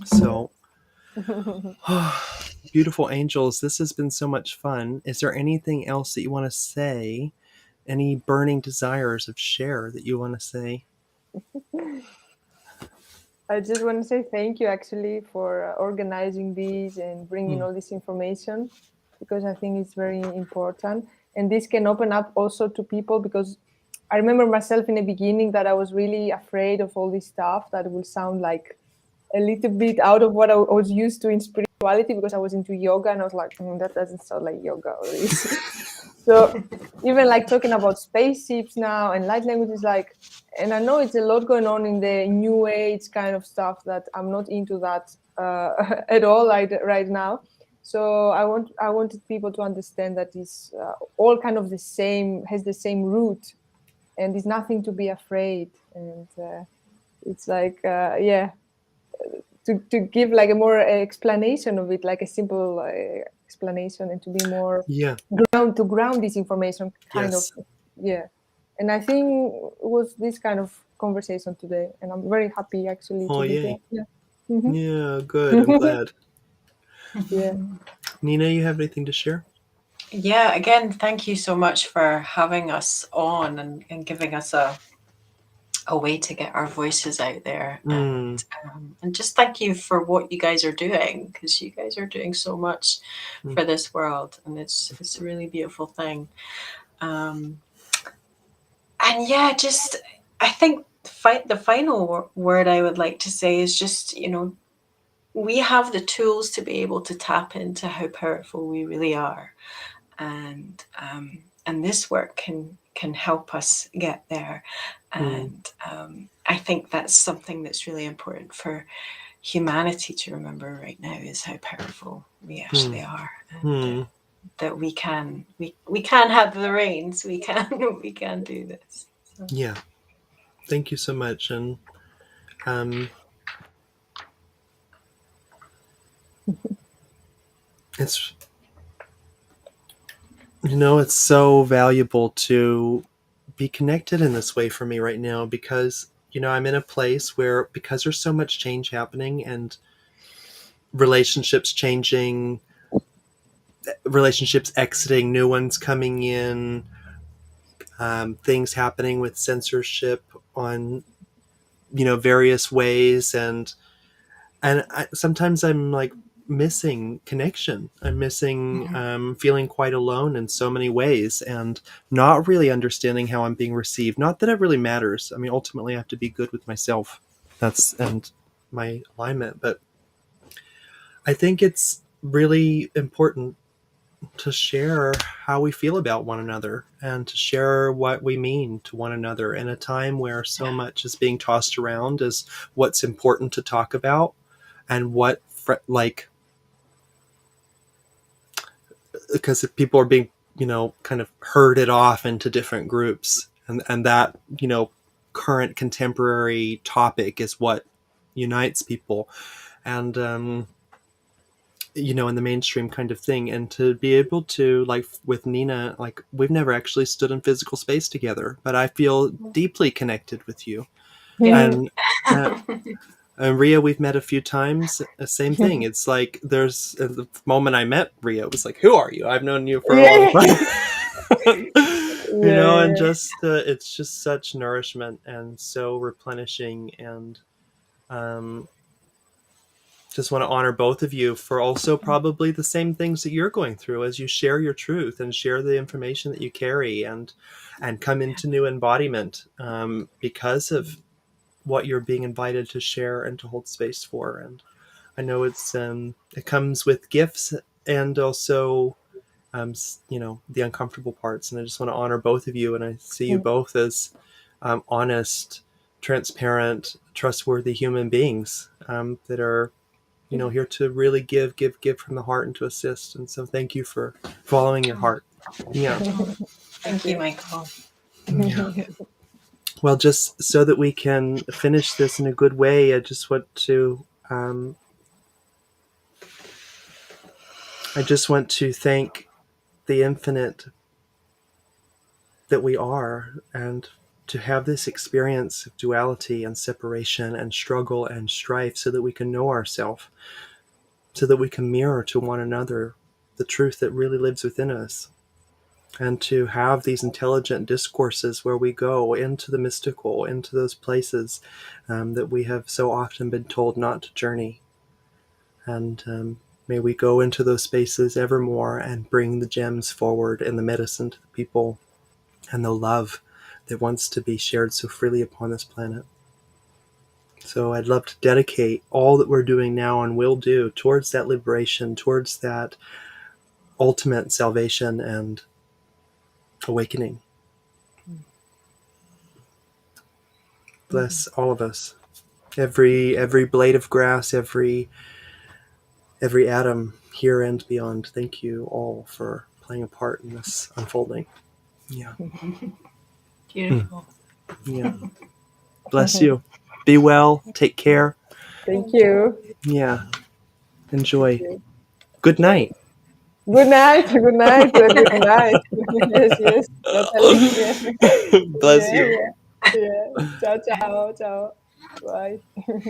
A: So, beautiful angels, this has been so much fun. Is there anything else that you want to say? Any burning desires of share that you want to say?
C: I just want to say thank you, actually, for organizing these and bringing all this information, because I think it's very important. And this can open up also to people, because I remember myself in the beginning that I was really afraid of all this stuff that will sound like a little bit out of what I was used to in spirituality, because I was into yoga and I was like, that doesn't sound like yoga or this. So even like talking about spaceships now and light languages, like, and I know it's a lot going on in the new age kind of stuff that I'm not into that at all right now. So I wanted people to understand that it's all kind of the same, has the same root, and there's nothing to be afraid. And it's like, to give like a more explanation of it, like a simple explanation, and to be more ground this information kind of. And I think it was this kind of conversation today, and I'm very happy actually to be here.
A: Yeah, good. I'm glad. Nina, you have anything to share?
B: Yeah, again, thank you so much for having us on and giving us a way to get our voices out there. And just thank you for what you guys are doing, because you guys are doing so much for this world, and it's a really beautiful thing. And yeah, just, I think the final word I would like to say is just, we have the tools to be able to tap into how powerful we really are. And this work can help us get there. And I think that's something that's really important for humanity to remember right now, is how powerful we actually are, and that we can have the reins. We can do this. So.
A: Yeah, thank you so much. And it's it's so valuable to be connected in this way for me right now, because I'm in a place where, because there's so much change happening and relationships changing, relationships exiting, new ones coming in, things happening with censorship on various ways, and sometimes I'm like missing connection. I'm missing feeling quite alone in so many ways, and not really understanding how I'm being received. Not that it really matters. I mean, ultimately I have to be good with myself, and my alignment, but I think it's really important to share how we feel about one another, and to share what we mean to one another in a time where so much is being tossed around as what's important to talk about, and what because people are being kind of herded off into different groups, and that current contemporary topic is what unites people, and in the mainstream kind of thing. And to be able to, like with Nina, like we've never actually stood in physical space together, but I feel deeply connected with you. And Ria, we've met a few times. Same thing. It's like there's the moment I met Ria, it was like, who are you? I've known you for a long time. And just it's just such nourishment and so replenishing, and just want to honor both of you for also probably the same things that you're going through as you share your truth and share the information that you carry and come into new embodiment because of what you're being invited to share and to hold space for. And I know it comes with gifts and also the uncomfortable parts. And I just want to honor both of you, and I see you both as honest, transparent, trustworthy human beings that are here to really give from the heart and to assist. And so thank you for following your heart. Yeah.
B: Thank you, Michael.
A: Yeah. Well, just so that we can finish this in a good way, I just want to thank the infinite that we are, and to have this experience of duality and separation and struggle and strife so that we can know ourselves, so that we can mirror to one another the truth that really lives within us, and to have these intelligent discourses where we go into the mystical, into those places that we have so often been told not to journey. And may we go into those spaces evermore and bring the gems forward and the medicine to the people and the love that wants to be shared so freely upon this planet. So I'd love to dedicate all that we're doing now and will do towards that liberation, towards that ultimate salvation and awakening. Bless all of us. Every blade of grass, every atom here and beyond. Thank you all for playing a part in this unfolding. Yeah.
B: Beautiful.
A: Yeah. Bless you. Be well. Take care.
C: Thank you.
A: Yeah. Enjoy. Good night.
C: Good night. Good night. Good night. Yes. Totally. Yeah.
A: Bless you.
C: Yeah. Ciao, ciao. Ciao. Bye.